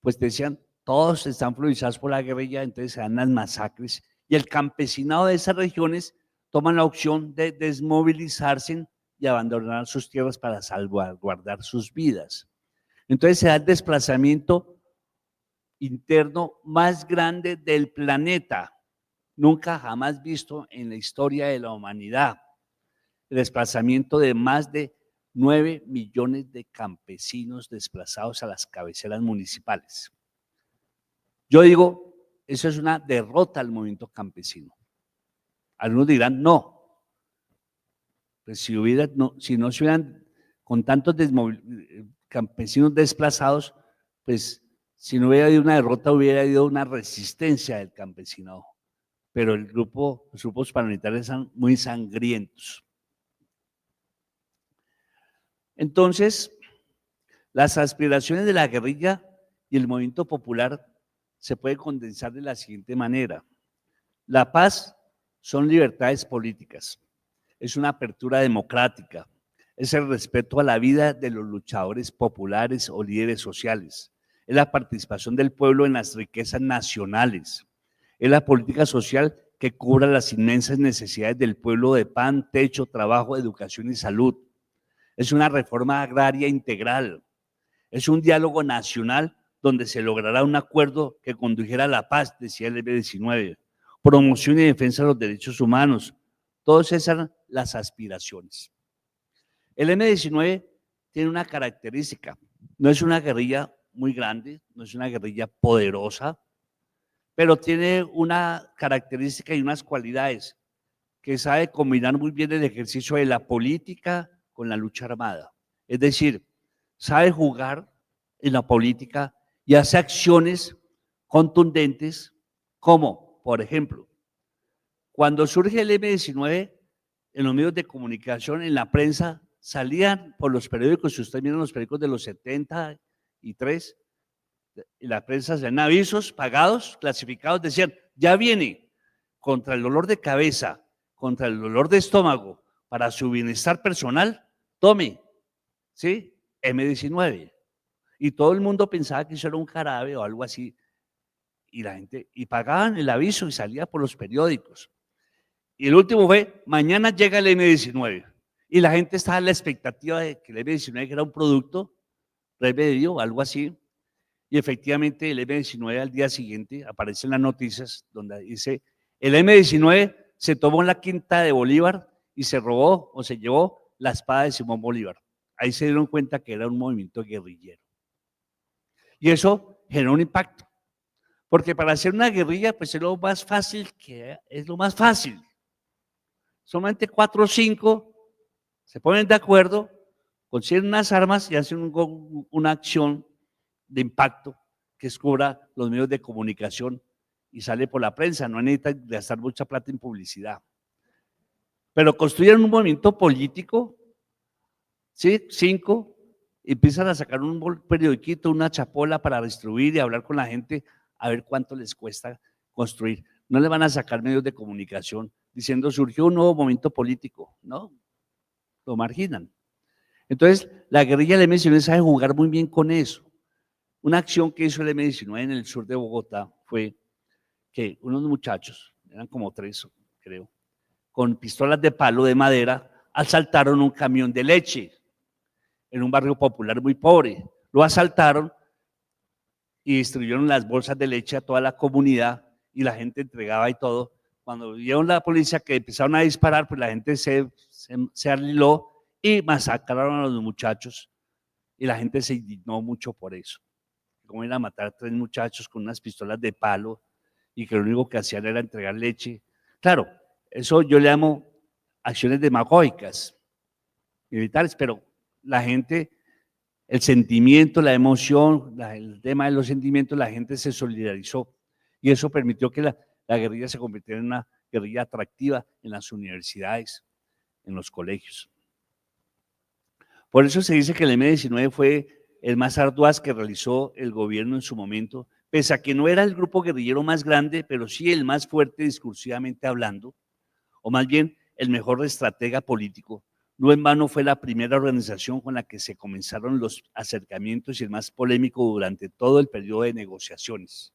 pues decían, todos están influenciados por la guerrilla, entonces se dan las masacres y el campesinado de esas regiones toman la opción de desmovilizarse y abandonar sus tierras para salvaguardar sus vidas. Entonces se da el desplazamiento interno más grande del planeta, nunca jamás visto en la historia de la humanidad. El desplazamiento de más de 9 millones de campesinos desplazados a las cabeceras municipales. Yo digo, eso es una derrota al movimiento campesino. Algunos dirán, no. Pues si no se hubieran con tantos campesinos desplazados, pues si no hubiera habido una derrota, hubiera habido una resistencia del campesinado. Pero los grupos paramilitares son muy sangrientos. Entonces, las aspiraciones de la guerrilla y el movimiento popular se pueden condensar de la siguiente manera. La paz son libertades políticas, es una apertura democrática, es el respeto a la vida de los luchadores populares o líderes sociales, es la participación del pueblo en las riquezas nacionales, es la política social que cubra las inmensas necesidades del pueblo de pan, techo, trabajo, educación y salud. Es una reforma agraria integral, es un diálogo nacional donde se logrará un acuerdo que condujera a la paz, decía el M19, promoción y defensa de los derechos humanos. Todas esas son las aspiraciones. El M19 tiene una característica, no es una guerrilla muy grande, no es una guerrilla poderosa, pero tiene una característica y unas cualidades que sabe combinar muy bien el ejercicio de la política con la lucha armada. Es decir, sabe jugar en la política y hace acciones contundentes como, por ejemplo, cuando surge el M19, en los medios de comunicación, en la prensa, salían por los periódicos, si ustedes miran los periódicos de los 73, en la prensa salían avisos pagados, clasificados, decían, ya viene contra el dolor de cabeza, contra el dolor de estómago, para su bienestar personal, tome, ¿sí? M19. Y todo el mundo pensaba que eso era un jarabe o algo así. Y la gente, y pagaban el aviso y salía por los periódicos. Y el último fue, mañana llega el M19. Y la gente estaba en la expectativa de que el M19 era un producto remedio o algo así. Y efectivamente el M19 al día siguiente aparece en las noticias donde dice, el M19 se tomó la quinta de Bolívar y se robó o se llevó la espada de Simón Bolívar. Ahí se dieron cuenta que era un movimiento guerrillero. Y eso generó un impacto. Porque para hacer una guerrilla, pues es lo más fácil Solamente 4 o 5 se ponen de acuerdo, consiguen unas armas y hacen una acción de impacto que cubra los medios de comunicación y sale por la prensa. No necesitan gastar mucha plata en publicidad. Pero construyen un movimiento político, ¿sí? 5, empiezan a sacar un periodiquito, una chapola para distribuir y hablar con la gente a ver cuánto les cuesta construir. No le van a sacar medios de comunicación diciendo surgió un nuevo movimiento político, ¿no? Lo marginan. Entonces, la guerrilla del M19 sabe jugar muy bien con eso. Una acción que hizo el M19 en el sur de Bogotá fue que unos muchachos, eran como 3, creo, con pistolas de palo de madera, asaltaron un camión de leche en un barrio popular muy pobre. Lo asaltaron y distribuyeron las bolsas de leche a toda la comunidad y la gente entregaba y todo. Cuando vieron la policía que empezaron a disparar, pues la gente se arregló y masacraron a los muchachos y la gente se indignó mucho por eso. Cómo iban a matar a 3 muchachos con unas pistolas de palo y que lo único que hacían era entregar leche. Claro, eso yo le llamo acciones demagógicas militares, pero la gente, el sentimiento, la emoción, el tema de los sentimientos, la gente se solidarizó y eso permitió que la guerrilla se convirtiera en una guerrilla atractiva en las universidades, en los colegios. Por eso se dice que el M-19 fue el más arduaz que realizó el gobierno en su momento, pese a que no era el grupo guerrillero más grande, pero sí el más fuerte discursivamente hablando, o más bien el mejor estratega político. No en vano fue la primera organización con la que se comenzaron los acercamientos y el más polémico durante todo el periodo de negociaciones.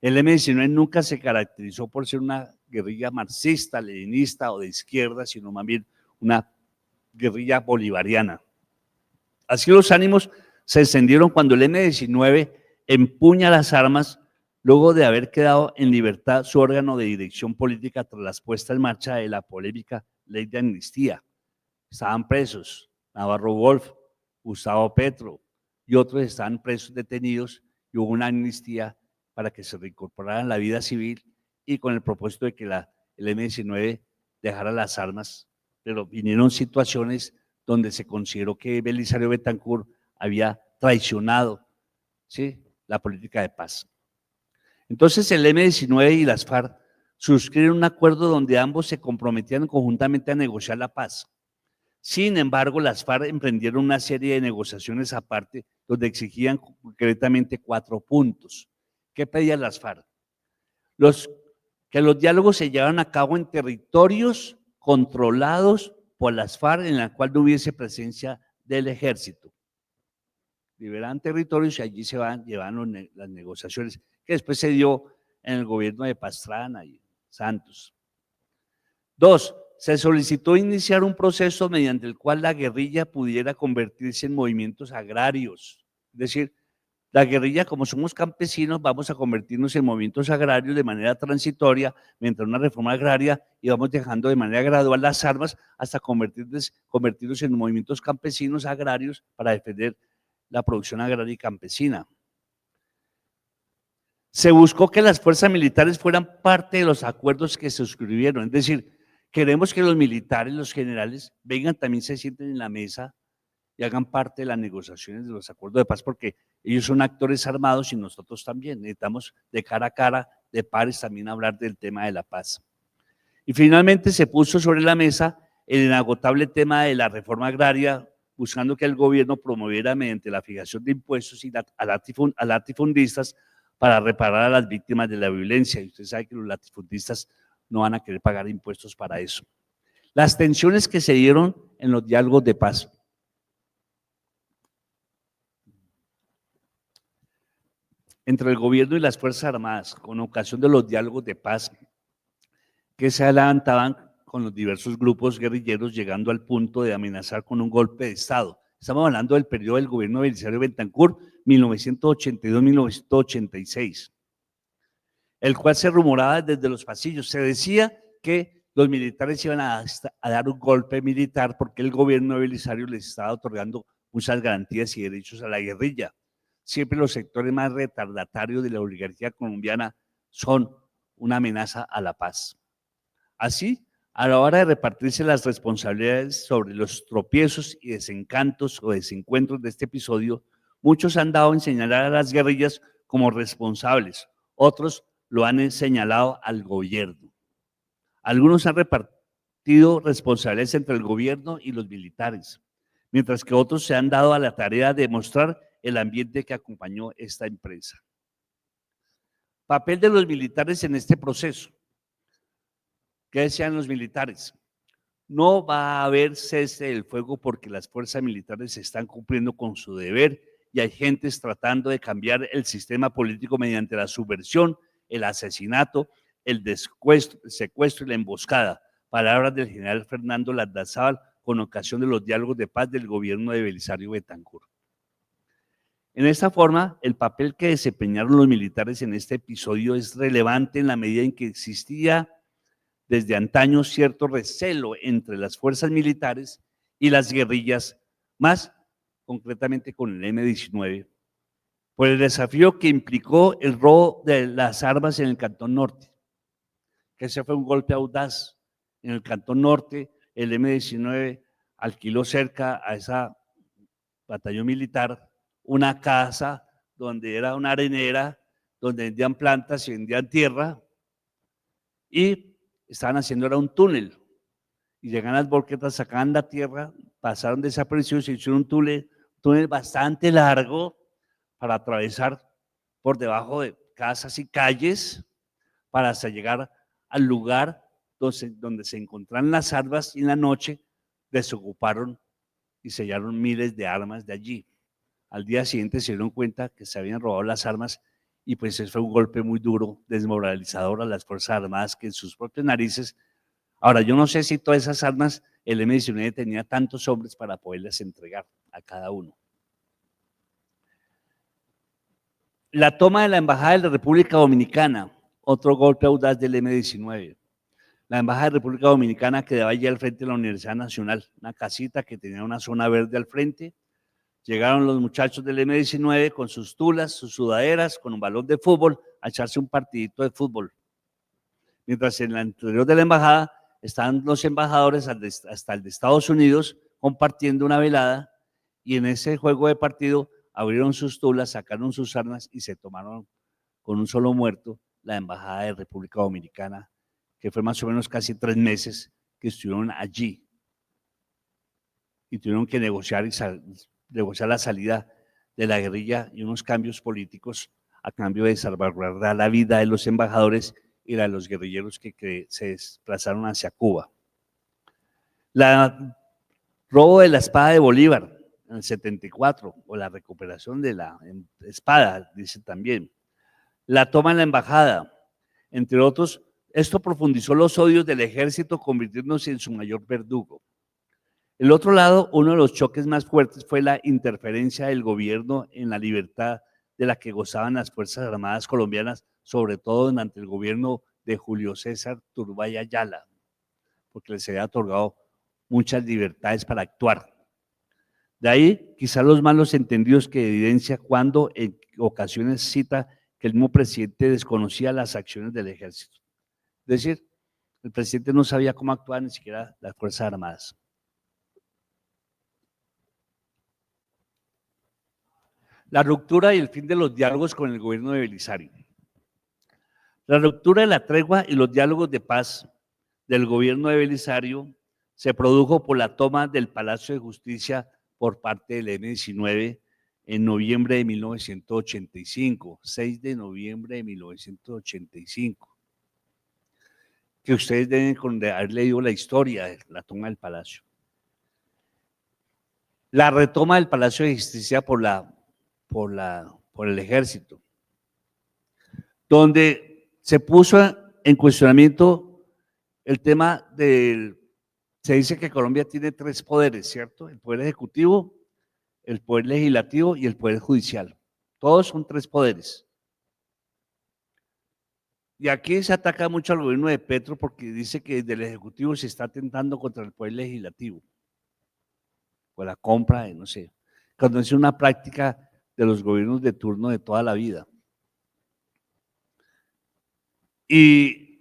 El M-19 nunca se caracterizó por ser una guerrilla marxista, leninista o de izquierda, sino más bien una guerrilla bolivariana. Así los ánimos se encendieron cuando el M-19 empuña las armas luego de haber quedado en libertad su órgano de dirección política tras la puesta en marcha de la polémica ley de amnistía. Estaban presos Navarro Wolf, Gustavo Petro y otros estaban presos detenidos y hubo una amnistía para que se reincorporaran a la vida civil y con el propósito de que el M-19 dejara las armas, pero vinieron situaciones donde se consideró que Belisario Betancur había traicionado, ¿sí?, la política de paz. Entonces el M-19 y las FARC suscribieron un acuerdo donde ambos se comprometían conjuntamente a negociar la paz. Sin embargo, las FARC emprendieron una serie de negociaciones aparte donde exigían concretamente 4 puntos. ¿Qué pedían las FARC? Que los diálogos se llevaran a cabo en territorios controlados por las FARC en la cual no hubiese presencia del ejército. Liberaban territorios y allí se llevaban las negociaciones, que después se dio en el gobierno de Pastrana y Santos. 2. Se solicitó iniciar un proceso mediante el cual la guerrilla pudiera convertirse en movimientos agrarios. Es decir, la guerrilla, como somos campesinos, vamos a convertirnos en movimientos agrarios de manera transitoria, mediante una reforma agraria, y vamos dejando de manera gradual las armas hasta convertirnos en movimientos campesinos agrarios para defender la producción agraria y campesina. Se buscó que las fuerzas militares fueran parte de los acuerdos que se suscribieron, es decir, queremos que los militares, los generales, vengan, también se sienten en la mesa y hagan parte de las negociaciones de los acuerdos de paz, porque ellos son actores armados y nosotros también necesitamos de cara a cara, de pares, también hablar del tema de la paz. Y finalmente se puso sobre la mesa el inagotable tema de la reforma agraria, buscando que el gobierno promoviera mediante la fijación de impuestos a latifundistas para reparar a las víctimas de la violencia. Y usted sabe que los latifundistas no van a querer pagar impuestos para eso. Las tensiones que se dieron en los diálogos de paz. Entre el gobierno y las Fuerzas Armadas, con ocasión de los diálogos de paz que se adelantaban con los diversos grupos guerrilleros, llegando al punto de amenazar con un golpe de Estado. Estamos hablando del periodo del gobierno de Belisario Betancur, 1982-1986, el cual se rumoraba desde los pasillos. Se decía que los militares iban a dar un golpe militar porque el gobierno de Belisario les estaba otorgando muchas garantías y derechos a la guerrilla. Siempre los sectores más retardatarios de la oligarquía colombiana son una amenaza a la paz. Así, a la hora de repartirse las responsabilidades sobre los tropiezos y desencantos o desencuentros de este episodio, muchos han dado en señalar a las guerrillas como responsables, otros lo han señalado al gobierno. Algunos han repartido responsabilidades entre el gobierno y los militares, mientras que otros se han dado a la tarea de mostrar el ambiente que acompañó esta empresa. Papel de los militares en este proceso. ¿Qué decían los militares? No va a haber cese del fuego porque las fuerzas militares están cumpliendo con su deber y hay gentes tratando de cambiar el sistema político mediante la subversión, el asesinato, el secuestro y la emboscada. Palabras del general Fernando Lardazábal, con ocasión de los diálogos de paz del gobierno de Belisario Betancur. En esta forma, el papel que desempeñaron los militares en este episodio es relevante en la medida en que existía desde antaño cierto recelo entre las fuerzas militares y las guerrillas, más concretamente con el M-19, por el desafío que implicó el robo de las armas en el Cantón Norte, que ese fue un golpe audaz. En el Cantón Norte, el M-19 alquiló cerca a esa batallón militar una casa donde era una arenera, donde vendían plantas y vendían tierra, y estaban haciendo era un túnel, y llegan las volquetas, sacaban la tierra, pasaron desaparecidos y hicieron un túnel bastante largo para atravesar por debajo de casas y calles para hasta llegar al lugar donde se encontraban las armas, y en la noche desocuparon y sellaron miles de armas de allí. Al día siguiente se dieron cuenta que se habían robado las armas, y pues eso fue un golpe muy duro, desmoralizador a las Fuerzas Armadas, que en sus propias narices. Ahora, yo no sé si todas esas armas el M-19 tenía tantos hombres para poderles entregar a cada uno. La toma de la Embajada de la República Dominicana, otro golpe audaz del M-19. La Embajada de la República Dominicana quedaba allí al frente de la Universidad Nacional, una casita que tenía una zona verde al frente. Llegaron los muchachos del M-19 con sus tulas, sus sudaderas, con un balón de fútbol, a echarse un partidito de fútbol. Mientras en el interior de la embajada estaban los embajadores hasta el de Estados Unidos compartiendo una velada, y en ese juego de partido abrieron sus tulas, sacaron sus armas y se tomaron con un solo muerto la Embajada de República Dominicana, que fue más o menos casi 3 meses que estuvieron allí y tuvieron que negociar la salida de la guerrilla y unos cambios políticos a cambio de salvaguardar la vida de los embajadores y la de los guerrilleros que se desplazaron hacia Cuba. La robo de la espada de Bolívar en el 74, o la recuperación de la espada, dice también. La toma en la embajada, entre otros. Esto profundizó los odios del ejército, convirtiéndose en su mayor verdugo. El otro lado, uno de los choques más fuertes fue la interferencia del gobierno en la libertad de la que gozaban las Fuerzas Armadas colombianas, sobre todo durante el gobierno de Julio César Turbay Ayala, porque les había otorgado muchas libertades para actuar. De ahí quizá los malos entendidos que evidencia cuando en ocasiones cita que el mismo presidente desconocía las acciones del ejército. Es decir, el presidente no sabía cómo actuar ni siquiera las Fuerzas Armadas. La ruptura y el fin de los diálogos con el gobierno de Belisario. La ruptura de la tregua y los diálogos de paz del gobierno de Belisario se produjo por la toma del Palacio de Justicia por parte del M-19 en noviembre de 1985, 6 de noviembre de 1985, que ustedes deben haber leído la historia de la toma del Palacio. La retoma del Palacio de Justicia por el ejército, donde se puso en cuestionamiento el tema del. Se dice que Colombia tiene 3 poderes, ¿cierto? El poder ejecutivo, el poder legislativo y el poder judicial. Todos son 3 poderes. Y aquí se ataca mucho al gobierno de Petro porque dice que desde el ejecutivo se está atentando contra el poder legislativo, por la compra de, no sé, cuando es una práctica de los gobiernos de turno de toda la vida. Y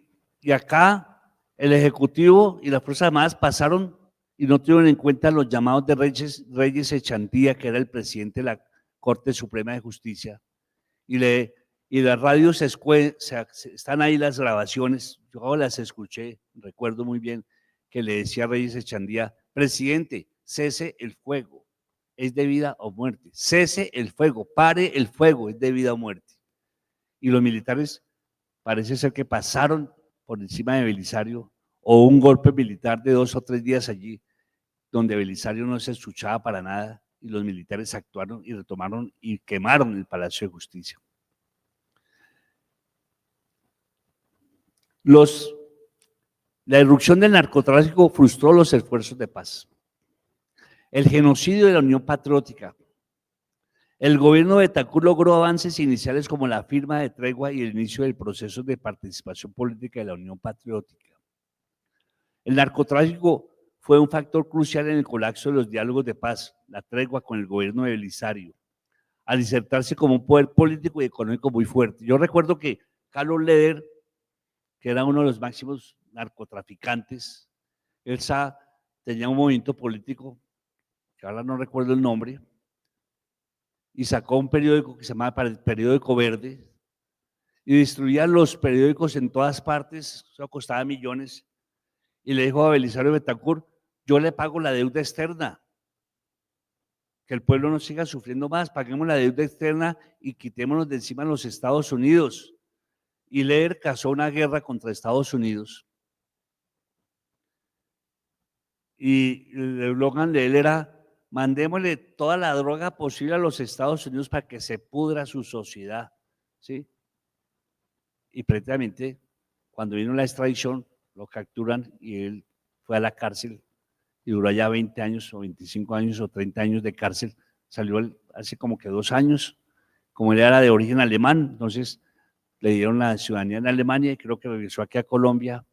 acá el Ejecutivo y las Fuerzas Armadas pasaron y no tuvieron en cuenta los llamados de Reyes Echandía, que era el presidente de la Corte Suprema de Justicia, y las radios están ahí las grabaciones, yo las escuché, recuerdo muy bien que le decía a Reyes Echandía: presidente, cese el fuego, es de vida o muerte, cese el fuego, pare el fuego, es de vida o muerte. Y los militares parece ser que pasaron por encima de Belisario, o un golpe militar de 2 o 3 días allí, donde Belisario no se escuchaba para nada, y los militares actuaron y retomaron y quemaron el Palacio de Justicia. La irrupción del narcotráfico frustró los esfuerzos de paz. El genocidio de la Unión Patriótica. El gobierno de Betancur logró avances iniciales como la firma de tregua y el inicio del proceso de participación política de la Unión Patriótica. El narcotráfico fue un factor crucial en el colapso de los diálogos de paz, la tregua con el gobierno de Belisario, al insertarse como un poder político y económico muy fuerte. Yo recuerdo que Carlos Leder, que era uno de los máximos narcotraficantes, él tenía un movimiento político, que ahora no recuerdo el nombre, y sacó un periódico que se llamaba el Periódico Verde, y distribuía los periódicos en todas partes, eso costaba millones, y le dijo a Belisario Betancur, yo le pago la deuda externa, que el pueblo no siga sufriendo más, paguemos la deuda externa y quitémonos de encima los Estados Unidos. Y Leder cazó una guerra contra Estados Unidos. Y el eslogan de él era, mandémosle toda la droga posible a los Estados Unidos para que se pudra su sociedad, ¿sí? Y prácticamente, cuando vino la extradición, lo capturan y él fue a la cárcel y duró allá 20 años o 25 años o 30 años de cárcel. Salió hace como que 2 años, como él era de origen alemán, entonces le dieron la ciudadanía en Alemania y creo que regresó aquí a Colombia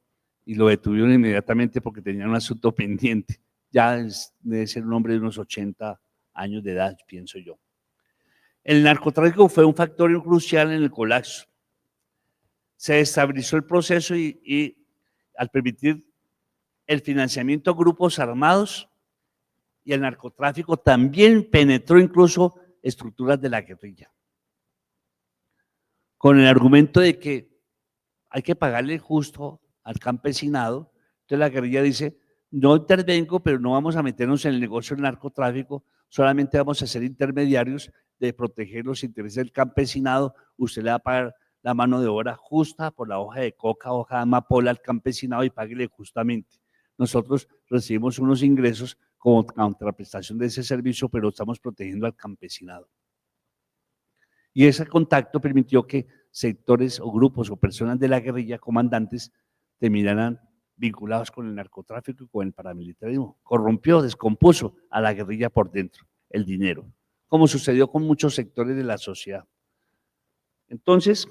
y lo detuvieron inmediatamente porque tenía un asunto pendiente. Ya debe ser un hombre de unos 80 años de edad, pienso yo. El narcotráfico fue un factor crucial en el colapso. Se estabilizó el proceso y al permitir el financiamiento a grupos armados y el narcotráfico también penetró incluso estructuras de la guerrilla, con el argumento de que hay que pagarle justo al campesinado. Entonces la guerrilla dice, no intervengo, pero no vamos a meternos en el negocio del narcotráfico, solamente vamos a ser intermediarios de proteger los intereses del campesinado, usted le va a pagar la mano de obra justa por la hoja de coca, hoja de amapola al campesinado y páguele justamente. Nosotros recibimos unos ingresos como contraprestación de ese servicio, pero estamos protegiendo al campesinado. Y ese contacto permitió que sectores o grupos o personas de la guerrilla, comandantes, terminaran vinculados con el narcotráfico y con el paramilitarismo. Corrompió, descompuso a la guerrilla por dentro, el dinero, como sucedió con muchos sectores de la sociedad. Entonces,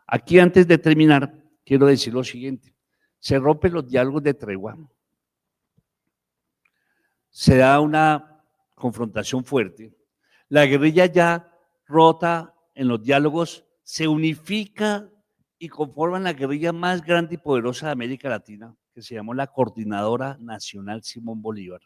aquí antes de terminar, quiero decir lo siguiente. Se rompen los diálogos de tregua, se da una confrontación fuerte, la guerrilla ya rota en los diálogos, se unifica y conforman la guerrilla más grande y poderosa de América Latina, que se llamó la Coordinadora Nacional Simón Bolívar,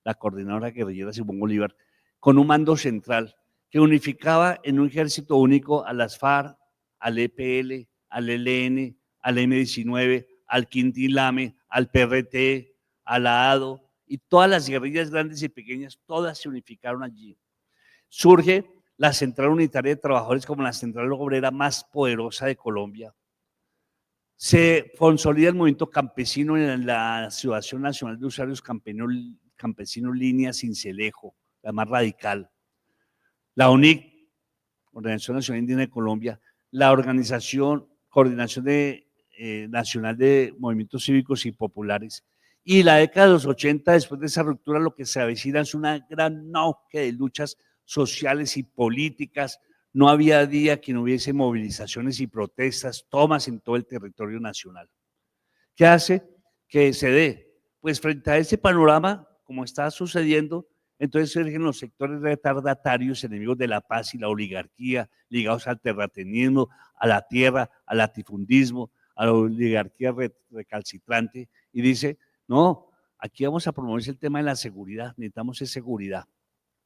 la Coordinadora Guerrillera Simón Bolívar, con un mando central que unificaba en un ejército único a las FARC, al EPL, al ELN, al M-19, al Quintilame, al PRT, a la ADO, y todas las guerrillas grandes y pequeñas, todas se unificaron allí. Surge la Central Unitaria de Trabajadores como la central obrera más poderosa de Colombia. Se consolida el movimiento campesino en la Asociación Nacional de Usuarios Campesinos Línea Cincelejo, la más radical. La UNIC, Organización Nacional Indígena de Colombia, la Organización Coordinación Nacional de Movimientos Cívicos y Populares. Y la década de los 80, después de esa ruptura, lo que se avecina es una gran auge de luchas sociales y políticas. No había día que no hubiese movilizaciones y protestas, tomas en todo el territorio nacional. ¿Qué hace que se dé? Pues frente a ese panorama, como está sucediendo, entonces surgen los sectores retardatarios, enemigos de la paz y la oligarquía, ligados al terratenismo, a la tierra, al latifundismo, a la oligarquía recalcitrante, y dice, no, aquí vamos a promover el tema de la seguridad, necesitamos seguridad,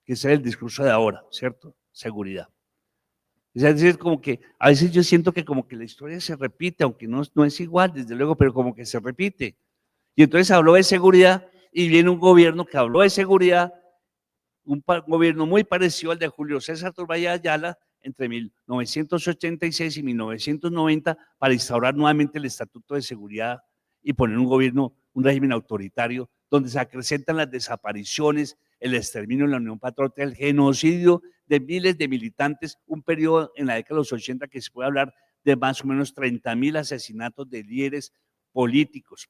que ese es el discurso de ahora, ¿cierto? Seguridad. Es decir, como que a veces yo siento que como que la historia se repite, aunque no es igual, desde luego, pero como que se repite. Y entonces habló de seguridad y viene un gobierno que habló de seguridad, un gobierno muy parecido al de Julio César Turbay Ayala entre 1986 y 1990 para instaurar nuevamente el Estatuto de Seguridad y poner un gobierno, un régimen autoritario donde se acrecentan las desapariciones, el exterminio en la Unión Patriótica, el genocidio de miles de militantes, un periodo en la década de los 80 que se puede hablar de más o menos 30.000 asesinatos de líderes políticos,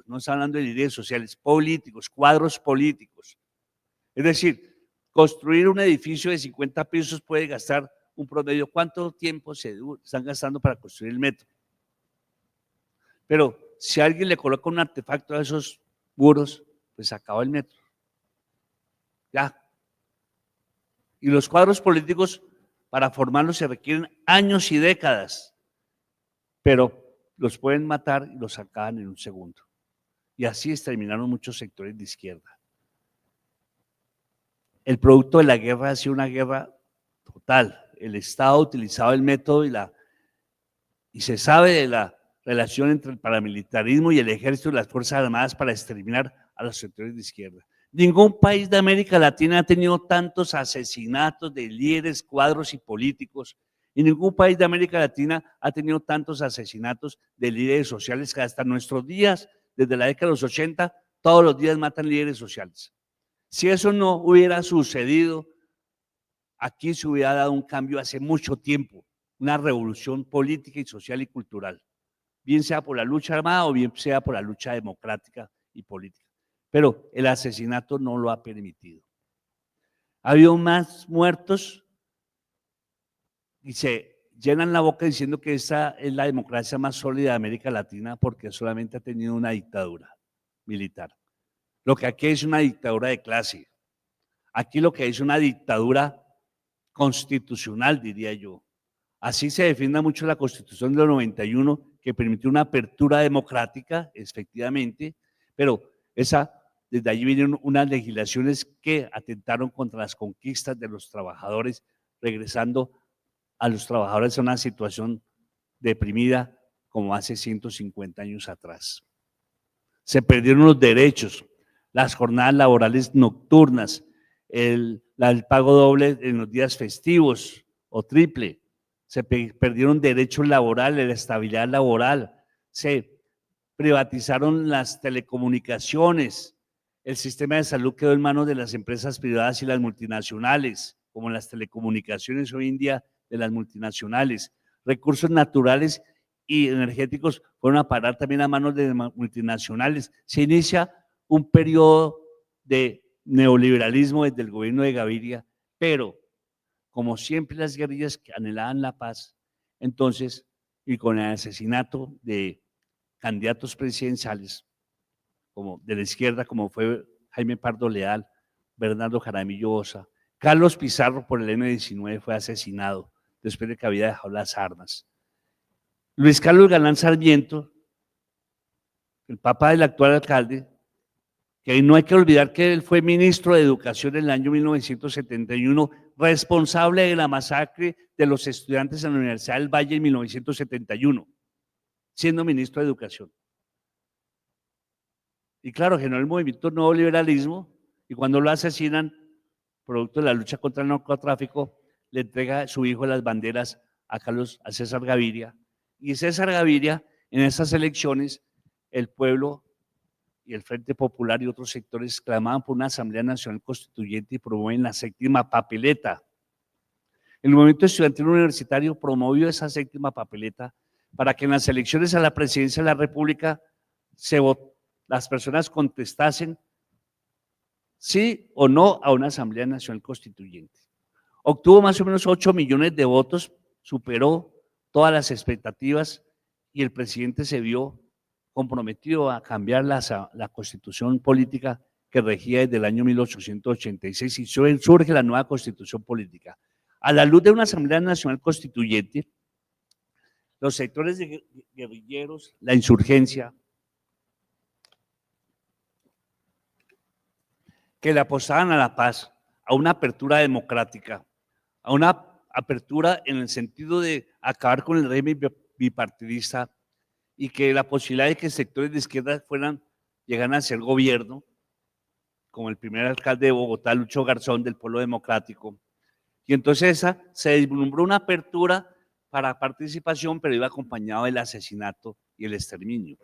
no está hablando de líderes sociales, políticos, cuadros políticos. Es decir, construir un edificio de 50 pisos puede gastar un promedio. ¿Cuánto tiempo están gastando para construir el metro? Pero si alguien le coloca un artefacto a esos muros, pues acaba el metro. Ya. Y los cuadros políticos, para formarlos se requieren años y décadas, pero los pueden matar y los acaban en un segundo. Y así exterminaron muchos sectores de izquierda. El producto de la guerra ha sido una guerra total. El Estado utilizaba el método y se sabe de la relación entre el paramilitarismo y el ejército y las Fuerzas Armadas para exterminar a los sectores de izquierda. Ningún país de América Latina ha tenido tantos asesinatos de líderes, cuadros y políticos, y ningún país de América Latina ha tenido tantos asesinatos de líderes sociales que hasta nuestros días, desde la década de los 80, todos los días matan líderes sociales. Si eso no hubiera sucedido, aquí se hubiera dado un cambio hace mucho tiempo, una revolución política y social y cultural, bien sea por la lucha armada o bien sea por la lucha democrática y política. Pero el asesinato no lo ha permitido. Ha habido más muertos y se llenan la boca diciendo que esta es la democracia más sólida de América Latina porque solamente ha tenido una dictadura militar. Lo que aquí es una dictadura de clase. Aquí lo que es una dictadura constitucional, diría yo. Así se defiende mucho la Constitución del 91, que permitió una apertura democrática, efectivamente, pero desde allí vinieron unas legislaciones que atentaron contra las conquistas de los trabajadores, regresando a los trabajadores a una situación deprimida como hace 150 años atrás. Se perdieron los derechos, las jornadas laborales nocturnas, el pago doble en los días festivos o triple. Se perdieron derechos laborales, la estabilidad laboral, se privatizaron las telecomunicaciones, el sistema de salud quedó en manos de las empresas privadas y las multinacionales, como las telecomunicaciones hoy en día de las multinacionales, recursos naturales y energéticos fueron a parar también a manos de multinacionales. Se inicia un periodo de neoliberalismo desde el gobierno de Gaviria, pero como siempre las guerrillas que anhelaban la paz, entonces, y con el asesinato de candidatos presidenciales, como de la izquierda, como fue Jaime Pardo Leal, Bernardo Jaramillo Osa, Carlos Pizarro por el M-19 fue asesinado después de que había dejado las armas. Luis Carlos Galán Sarmiento, el papá del actual alcalde, que no hay que olvidar que él fue ministro de Educación en el año 1971, responsable de la masacre de los estudiantes en la Universidad del Valle en 1971, siendo ministro de Educación. Y claro, generó el movimiento neoliberalismo y cuando lo asesinan, producto de la lucha contra el narcotráfico, le entrega a su hijo las banderas a César Gaviria. Y César Gaviria, en esas elecciones, el pueblo y el Frente Popular y otros sectores clamaban por una Asamblea Nacional Constituyente y promueven la séptima papeleta. El movimiento estudiantil universitario promovió esa séptima papeleta para que en las elecciones a la presidencia de la República las personas contestasen sí o no a una Asamblea Nacional Constituyente. Obtuvo más o menos 8 millones de votos, superó todas las expectativas y el presidente se vio comprometido a cambiar la constitución política que regía desde el año 1886 y surge la nueva constitución política. A la luz de una Asamblea Nacional Constituyente, los sectores de guerrilleros, la insurgencia, que le apostaban a la paz, a una apertura democrática, a una apertura en el sentido de acabar con el régimen bipartidista y que la posibilidad de que sectores de izquierda llegaran a ser gobierno, como el primer alcalde de Bogotá, Lucho Garzón, del Polo Democrático. Y entonces se vislumbró una apertura para participación, pero iba acompañado del asesinato y el exterminio.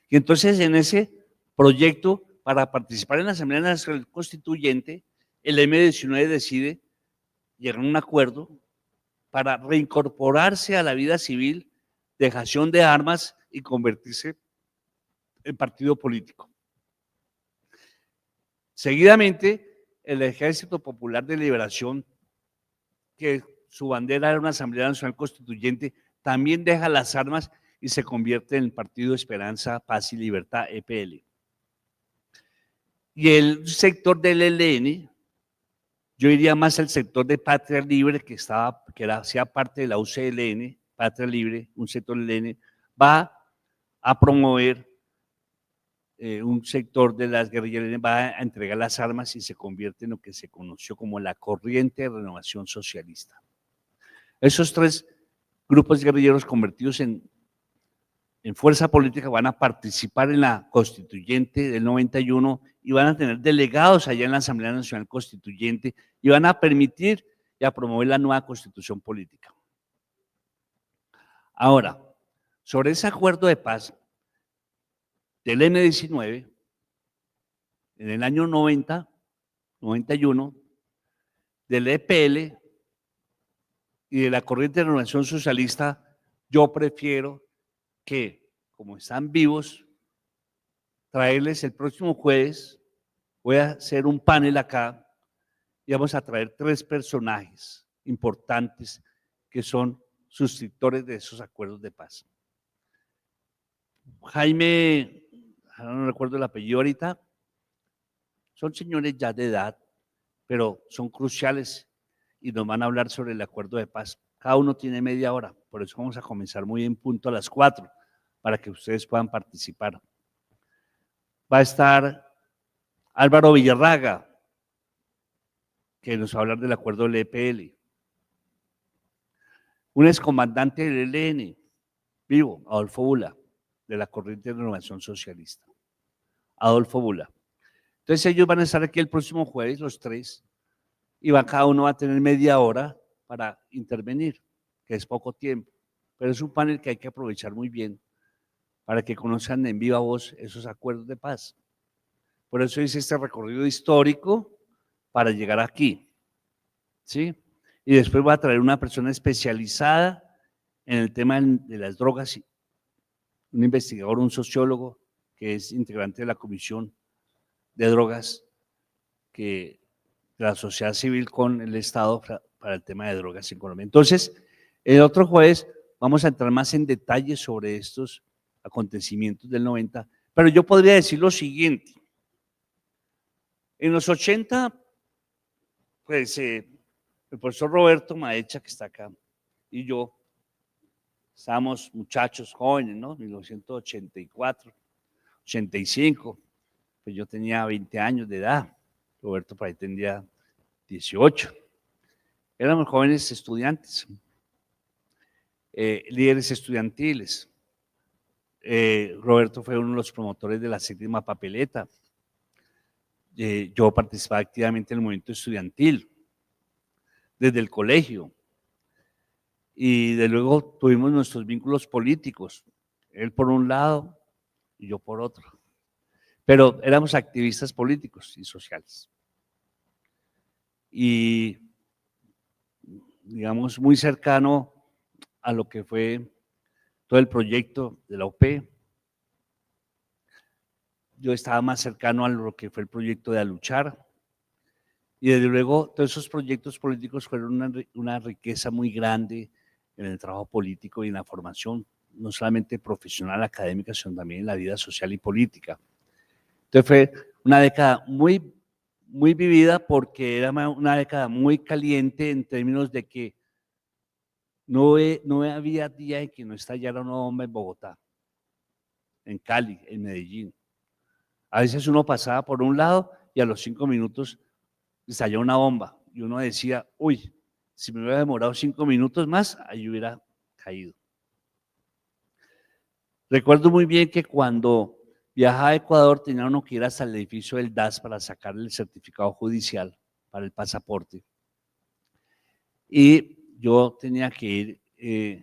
Y entonces en ese proyecto, para participar en la Asamblea Nacional Constituyente, el M-19 decide llegar a un acuerdo para reincorporarse a la vida civil, dejación de armas y convertirse en partido político. Seguidamente, el Ejército Popular de Liberación, que su bandera era una Asamblea Nacional Constituyente, también deja las armas y se convierte en el Partido Esperanza, Paz y Libertad, EPL. Y el sector del ELN, yo iría más al sector de Patria Libre, que hacía parte de la UCLN, Patria Libre, un sector del ELN, va a promover un sector de las guerrilleras, va a entregar las armas y se convierte en lo que se conoció como la Corriente de Renovación Socialista. Esos tres grupos guerrilleros convertidos en fuerza política van a participar en la constituyente del 91 y van a tener delegados allá en la Asamblea Nacional Constituyente y van a permitir y a promover la nueva constitución política. Ahora, sobre ese acuerdo de paz del M-19, en el año 90, 91, del EPL y de la Corriente de Renovación Socialista, yo prefiero que, como están vivos, traerles el próximo jueves, voy a hacer un panel acá y vamos a traer 3 personajes importantes que son suscriptores de esos acuerdos de paz. Jaime, no recuerdo el apellido ahorita, son señores ya de edad, pero son cruciales y nos van a hablar sobre el acuerdo de paz. Cada uno tiene media hora, por eso vamos a comenzar muy en punto a las 4, para que ustedes puedan participar. Va a estar Álvaro Villarraga, que nos va a hablar del acuerdo del EPL. Un excomandante del ELN, vivo, Adolfo Bula, de la Corriente de Renovación Socialista. Adolfo Bula. Entonces ellos van a estar aquí el próximo jueves, los 3, y cada uno va a tener media hora para intervenir, que es poco tiempo, pero es un panel que hay que aprovechar muy bien para que conozcan en viva voz esos acuerdos de paz. Por eso hice este recorrido histórico para llegar aquí, ¿sí? Y después voy a traer una persona especializada en el tema de las drogas, un investigador, un sociólogo, que es integrante de la Comisión de Drogas de la sociedad civil con el Estado para el tema de drogas en Colombia. Entonces, el otro jueves vamos a entrar más en detalle sobre estos acontecimientos del 90, pero yo podría decir lo siguiente. En los 80, pues el profesor Roberto Maecha, que está acá, y yo estábamos muchachos jóvenes, ¿no? 1984, 85, pues yo tenía 20 años de edad, Roberto por ahí tendría 18. Éramos jóvenes estudiantes, líderes estudiantiles. Roberto fue uno de los promotores de la 7ª papeleta. Yo participaba activamente en el movimiento estudiantil, desde el colegio. Y de luego tuvimos nuestros vínculos políticos, él por un lado y yo por otro. Pero éramos activistas políticos y sociales. Y, digamos, muy cercano a lo que fue todo el proyecto de la UP. Yo estaba más cercano a lo que fue el proyecto de Aluchar. Y desde luego, todos esos proyectos políticos fueron una riqueza muy grande en el trabajo político y en la formación, no solamente profesional, académica, sino también en la vida social y política. Entonces fue una década muy, muy vivida porque era una década muy caliente en términos de que no había día en que no estallara una bomba en Bogotá, en Cali, en Medellín. A veces uno pasaba por un lado y a los 5 minutos estalló una bomba y uno decía, uy, si me hubiera demorado 5 minutos más, ahí hubiera caído. Recuerdo muy bien que cuando viajaba a Ecuador tenía uno que ir hasta el edificio del DAS para sacarle el certificado judicial para el pasaporte. Y yo tenía que ir,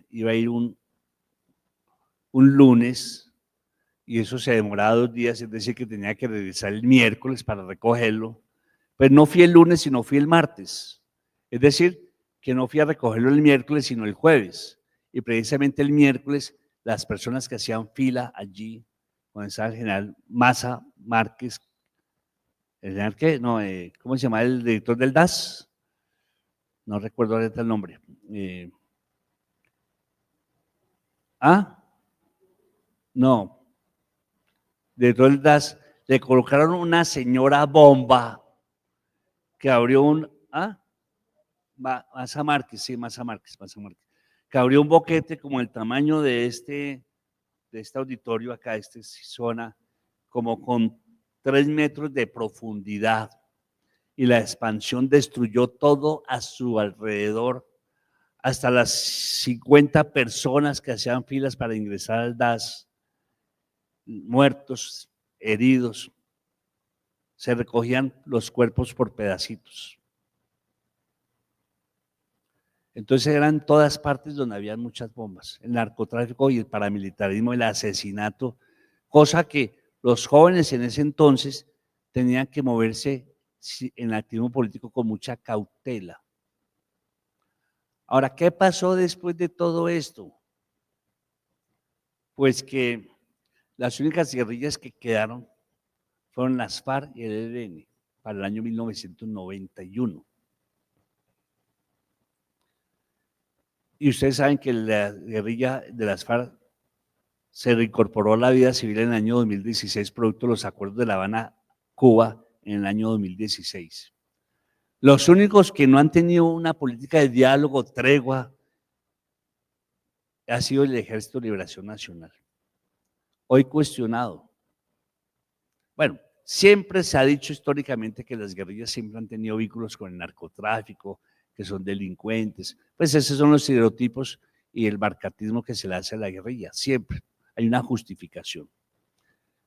iba a ir un lunes y eso se demoraba 2 días, es decir, que tenía que regresar el miércoles para recogerlo. Pues no fui el lunes, sino fui el martes. Es decir, que no fui a recogerlo el miércoles, sino el jueves. Y precisamente el miércoles, las personas que hacían fila allí, con el general Maza Márquez, ¿El general qué? No, ¿cómo se llama el director del DAS? No recuerdo ahorita el nombre. No, director del DAS, le colocaron una señora bomba que abrió Maza Márquez, sí, Maza Márquez, que abrió un boquete como el tamaño de este auditorio acá, esta zona, como con 3 metros de profundidad, y la expansión destruyó todo a su alrededor, hasta las 50 personas que hacían filas para ingresar al DAS, muertos, heridos, se recogían los cuerpos por pedacitos. Entonces eran todas partes donde había muchas bombas, el narcotráfico y el paramilitarismo, el asesinato, cosa que los jóvenes en ese entonces tenían que moverse en el activismo político con mucha cautela. Ahora, ¿qué pasó después de todo esto? Pues que las únicas guerrillas que quedaron fueron las FARC y el ELN para el año 1991. Y ustedes saben que la guerrilla de las FARC se reincorporó a la vida civil en el año 2016, producto de los acuerdos de La Habana, Cuba, en el año 2016. Los únicos que no han tenido una política de diálogo, tregua, ha sido el Ejército de Liberación Nacional, hoy cuestionado. Bueno, siempre se ha dicho históricamente que las guerrillas siempre han tenido vínculos con el narcotráfico, que son delincuentes, pues esos son los estereotipos y el marcatismo que se le hace a la guerrilla, siempre hay una justificación.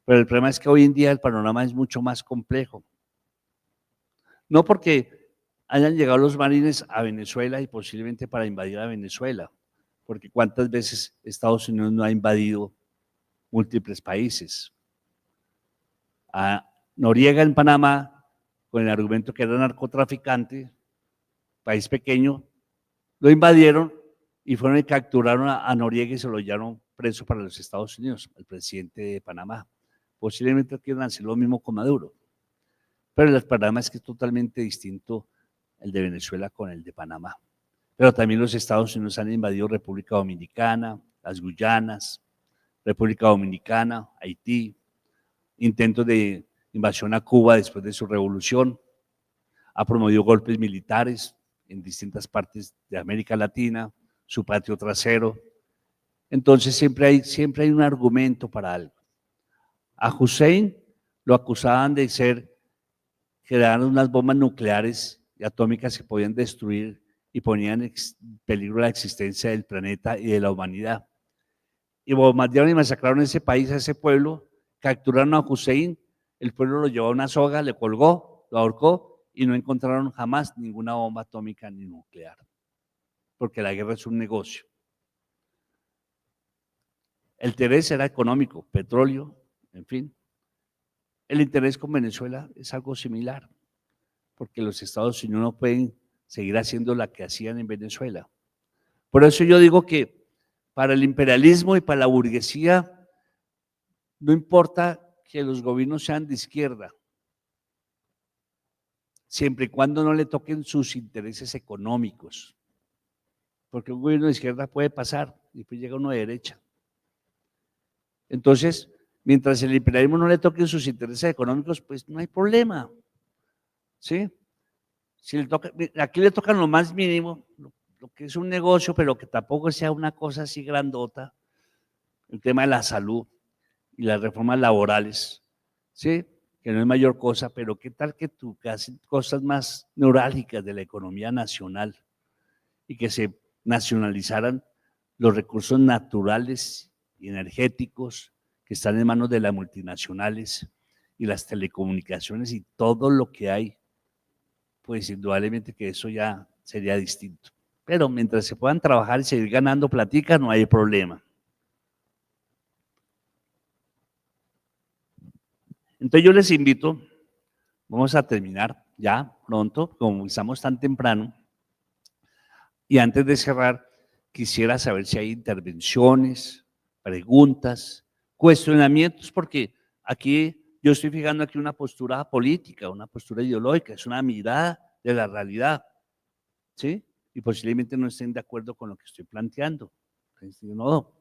Pero el problema es que hoy en día el panorama es mucho más complejo. No porque hayan llegado los marines a Venezuela y posiblemente para invadir a Venezuela, porque cuántas veces Estados Unidos no ha invadido múltiples países. A Noriega en Panamá, con el argumento que era narcotraficante, país pequeño, lo invadieron y fueron y capturaron a Noriega y se lo llevaron preso para los Estados Unidos, al presidente de Panamá. Posiblemente quieran hacer lo mismo con Maduro. Pero el panorama es que es totalmente distinto el de Venezuela con el de Panamá. Pero también los Estados Unidos han invadido República Dominicana, las Guyanas, República Dominicana, Haití, intentos de invasión a Cuba después de su revolución, ha promovido golpes militares en distintas partes de América Latina, su patio trasero. Entonces siempre hay un argumento para algo. A Hussein lo acusaban de crear unas bombas nucleares y atómicas que podían destruir y ponían en peligro la existencia del planeta y de la humanidad. Y bombardearon y masacraron ese país, a ese pueblo, capturaron a Hussein, el pueblo lo llevó a una soga, le colgó, lo ahorcó y no encontraron jamás ninguna bomba atómica ni nuclear, porque la guerra es un negocio. El interés era económico, petróleo, en fin. El interés con Venezuela es algo similar, porque los Estados Unidos no pueden seguir haciendo la que hacían en Venezuela. Por eso yo digo que para el imperialismo y para la burguesía no importa que los gobiernos sean de izquierda, siempre y cuando no le toquen sus intereses económicos, porque un gobierno de izquierda puede pasar y después llega uno de derecha. Entonces, mientras el imperialismo no le toquen sus intereses económicos, pues no hay problema, ¿sí? Si le toca, aquí le tocan lo más mínimo, lo que es un negocio, pero que tampoco sea una cosa así grandota, el tema de la salud y las reformas laborales, ¿sí? Que no es mayor cosa, pero qué tal que tú que hacen cosas más neurálgicas de la economía nacional y que se nacionalizaran los recursos naturales y energéticos que están en manos de las multinacionales y las telecomunicaciones y todo lo que hay, pues indudablemente que eso ya sería distinto. Pero mientras se puedan trabajar y seguir ganando platica, no hay problema. Entonces yo les invito, vamos a terminar ya pronto, como estamos tan temprano, y antes de cerrar, quisiera saber si hay intervenciones, preguntas, cuestionamientos, porque aquí Yo estoy fijando aquí una postura política, una postura ideológica, es una mirada de la realidad, ¿sí? Y posiblemente no estén de acuerdo con lo que estoy planteando. Entonces, no,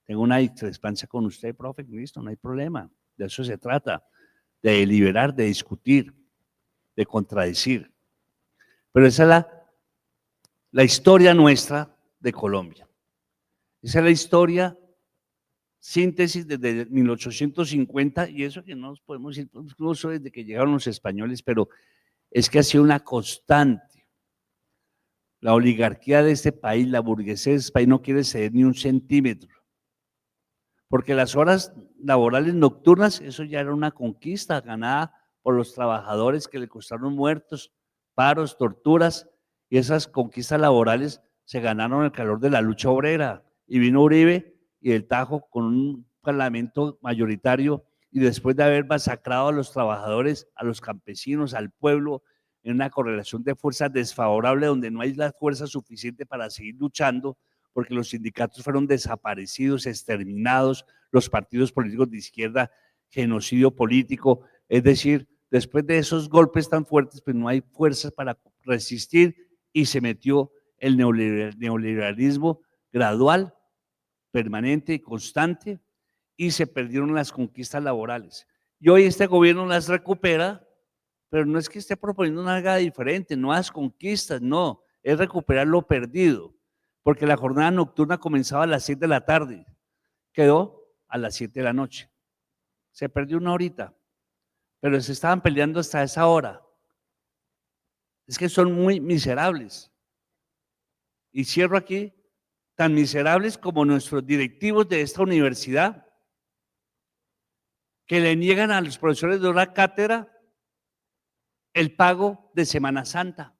tengo una discrepancia con usted, profe, listo, no hay problema. De eso se trata, de deliberar, de discutir, de contradecir. Pero esa es la historia nuestra de Colombia. Esa es la historia, síntesis desde 1850, y eso que no nos podemos ir incluso desde que llegaron los españoles, pero es que ha sido una constante. La oligarquía de este país, la burguesía de este país no quiere ceder ni un centímetro, porque las horas laborales nocturnas, eso ya era una conquista ganada por los trabajadores que le costaron muertos, paros, torturas, y esas conquistas laborales se ganaron el calor de la lucha obrera, y vino Uribe y el Tajo con un parlamento mayoritario, y después de haber masacrado a los trabajadores, a los campesinos, al pueblo, en una correlación de fuerzas desfavorable, donde no hay la fuerza suficiente para seguir luchando, porque los sindicatos fueron desaparecidos, exterminados, los partidos políticos de izquierda, genocidio político, es decir, después de esos golpes tan fuertes, pues no hay fuerzas para resistir y se metió el neoliberalismo gradual, permanente y constante, y se perdieron las conquistas laborales. Y hoy este gobierno las recupera, pero no es que esté proponiendo nada diferente, nuevas conquistas, no, es recuperar lo perdido, porque la jornada nocturna comenzaba a las 6 de la tarde, quedó a las 7 de la noche. Se perdió una horita, pero se estaban peleando hasta esa hora. Es que son muy miserables. Y cierro aquí, tan miserables como nuestros directivos de esta universidad, que le niegan a los profesores de una cátedra el pago de Semana Santa.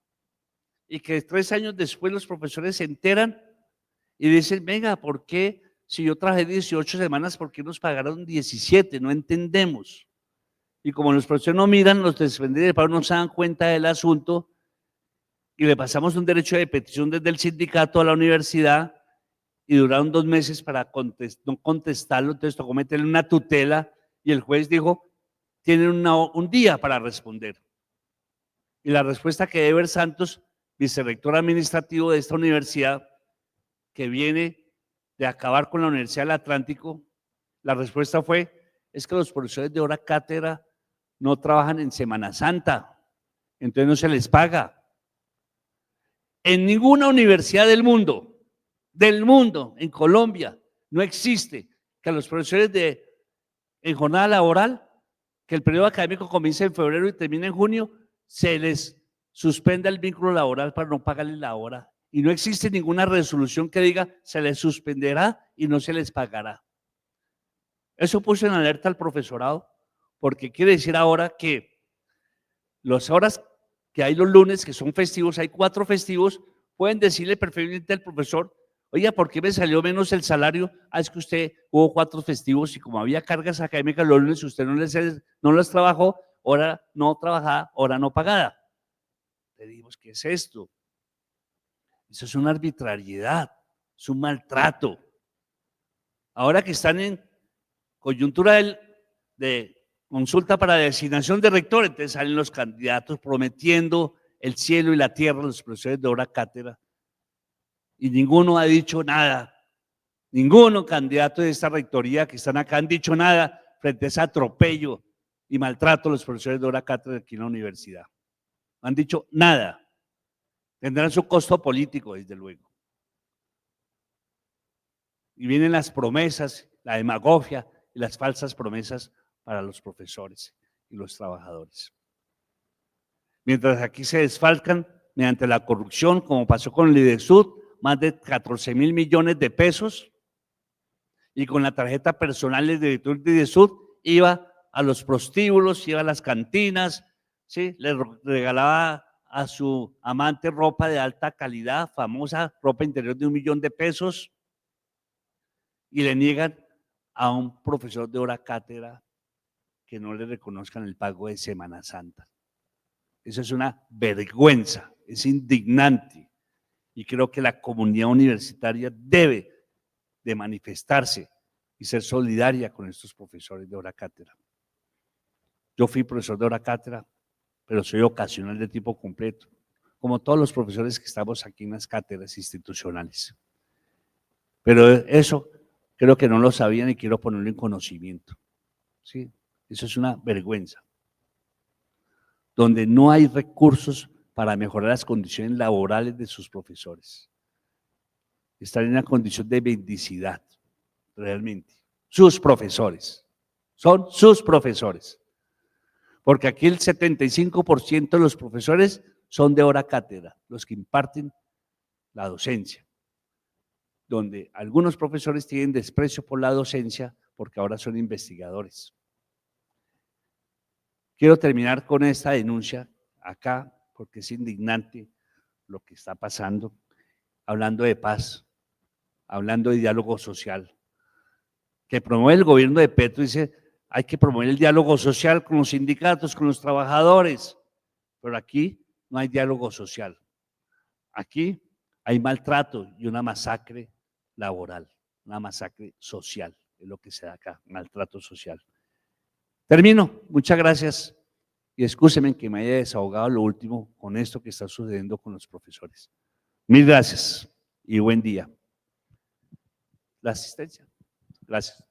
Y que 3 años después los profesores se enteran y dicen, venga, ¿por qué si yo trabajé 18 semanas, por qué nos pagaron 17? No entendemos. Y como los profesores no miran, los defensores de pago no se dan cuenta del asunto y le pasamos un derecho de petición desde el sindicato a la universidad y duraron 2 meses para no contestarlo, entonces tocó meterle una tutela y el juez dijo, tienen un día para responder. Y la respuesta que Eber Santos, vicerrector administrativo de esta universidad, que viene de acabar con la Universidad del Atlántico, la respuesta fue, es que los profesores de hora cátedra no trabajan en Semana Santa, entonces no se les paga. En ninguna universidad del mundo, en Colombia, no existe que a los profesores en jornada laboral, que el periodo académico comienza en febrero y termina en junio, se les suspenda el vínculo laboral para no pagarles la hora. Y no existe ninguna resolución que diga se les suspenderá y no se les pagará. Eso puso en alerta al profesorado, porque quiere decir ahora que las horas que hay los lunes, que son festivos, hay 4 festivos, pueden decirle perfectamente al profesor, oiga, ¿por qué me salió menos el salario? Ah, es que usted hubo 4 festivos y como había cargas académicas los lunes, usted no las trabajó, hora no trabajada, hora no pagada. Le dijimos, ¿qué es esto? Eso es una arbitrariedad, es un maltrato. Ahora que están en coyuntura de consulta para designación de rector, entonces salen los candidatos prometiendo el cielo y la tierra a los profesores de hora cátedra y ninguno ha dicho nada, ninguno candidato de esta rectoría que están acá han dicho nada frente a ese atropello y maltrato a los profesores de hora cátedra aquí en la universidad. No han dicho nada, tendrán su costo político desde luego. Y vienen las promesas, la demagogia y las falsas promesas para los profesores y los trabajadores. Mientras aquí se desfalcan mediante la corrupción, como pasó con el IDESUD, más de 14.000 millones de pesos, y con la tarjeta personal del director de IDESUD iba a los prostíbulos, iba a las cantinas, ¿sí? Le regalaba a su amante ropa de alta calidad, famosa ropa interior de 1 millón de pesos, y le niegan a un profesor de hora cátedra que no le reconozcan el pago de Semana Santa. Eso es una vergüenza, es indignante y creo que la comunidad universitaria debe de manifestarse y ser solidaria con estos profesores de hora cátedra. Yo fui profesor de hora cátedra, pero soy ocasional de tipo completo, como todos los profesores que estamos aquí en las cátedras institucionales. Pero eso creo que no lo sabían y quiero ponerlo en conocimiento. ¿Sí? Eso es una vergüenza. Donde no hay recursos para mejorar las condiciones laborales de sus profesores. Están en una condición de mendicidad, realmente. Sus profesores. Son sus profesores. Porque aquí el 75% de los profesores son de hora cátedra, los que imparten la docencia. Donde algunos profesores tienen desprecio por la docencia porque ahora son investigadores. Quiero terminar con esta denuncia acá porque es indignante lo que está pasando, hablando de paz, hablando de diálogo social, que promueve el gobierno de Petro, dice, hay que promover el diálogo social con los sindicatos, con los trabajadores, pero aquí no hay diálogo social. Aquí hay maltrato y una masacre laboral, una masacre social, es lo que se da acá, maltrato social. Termino, muchas gracias y excúsenme que me haya desahogado lo último con esto que está sucediendo con los profesores. Mil gracias y buen día. La asistencia. Gracias.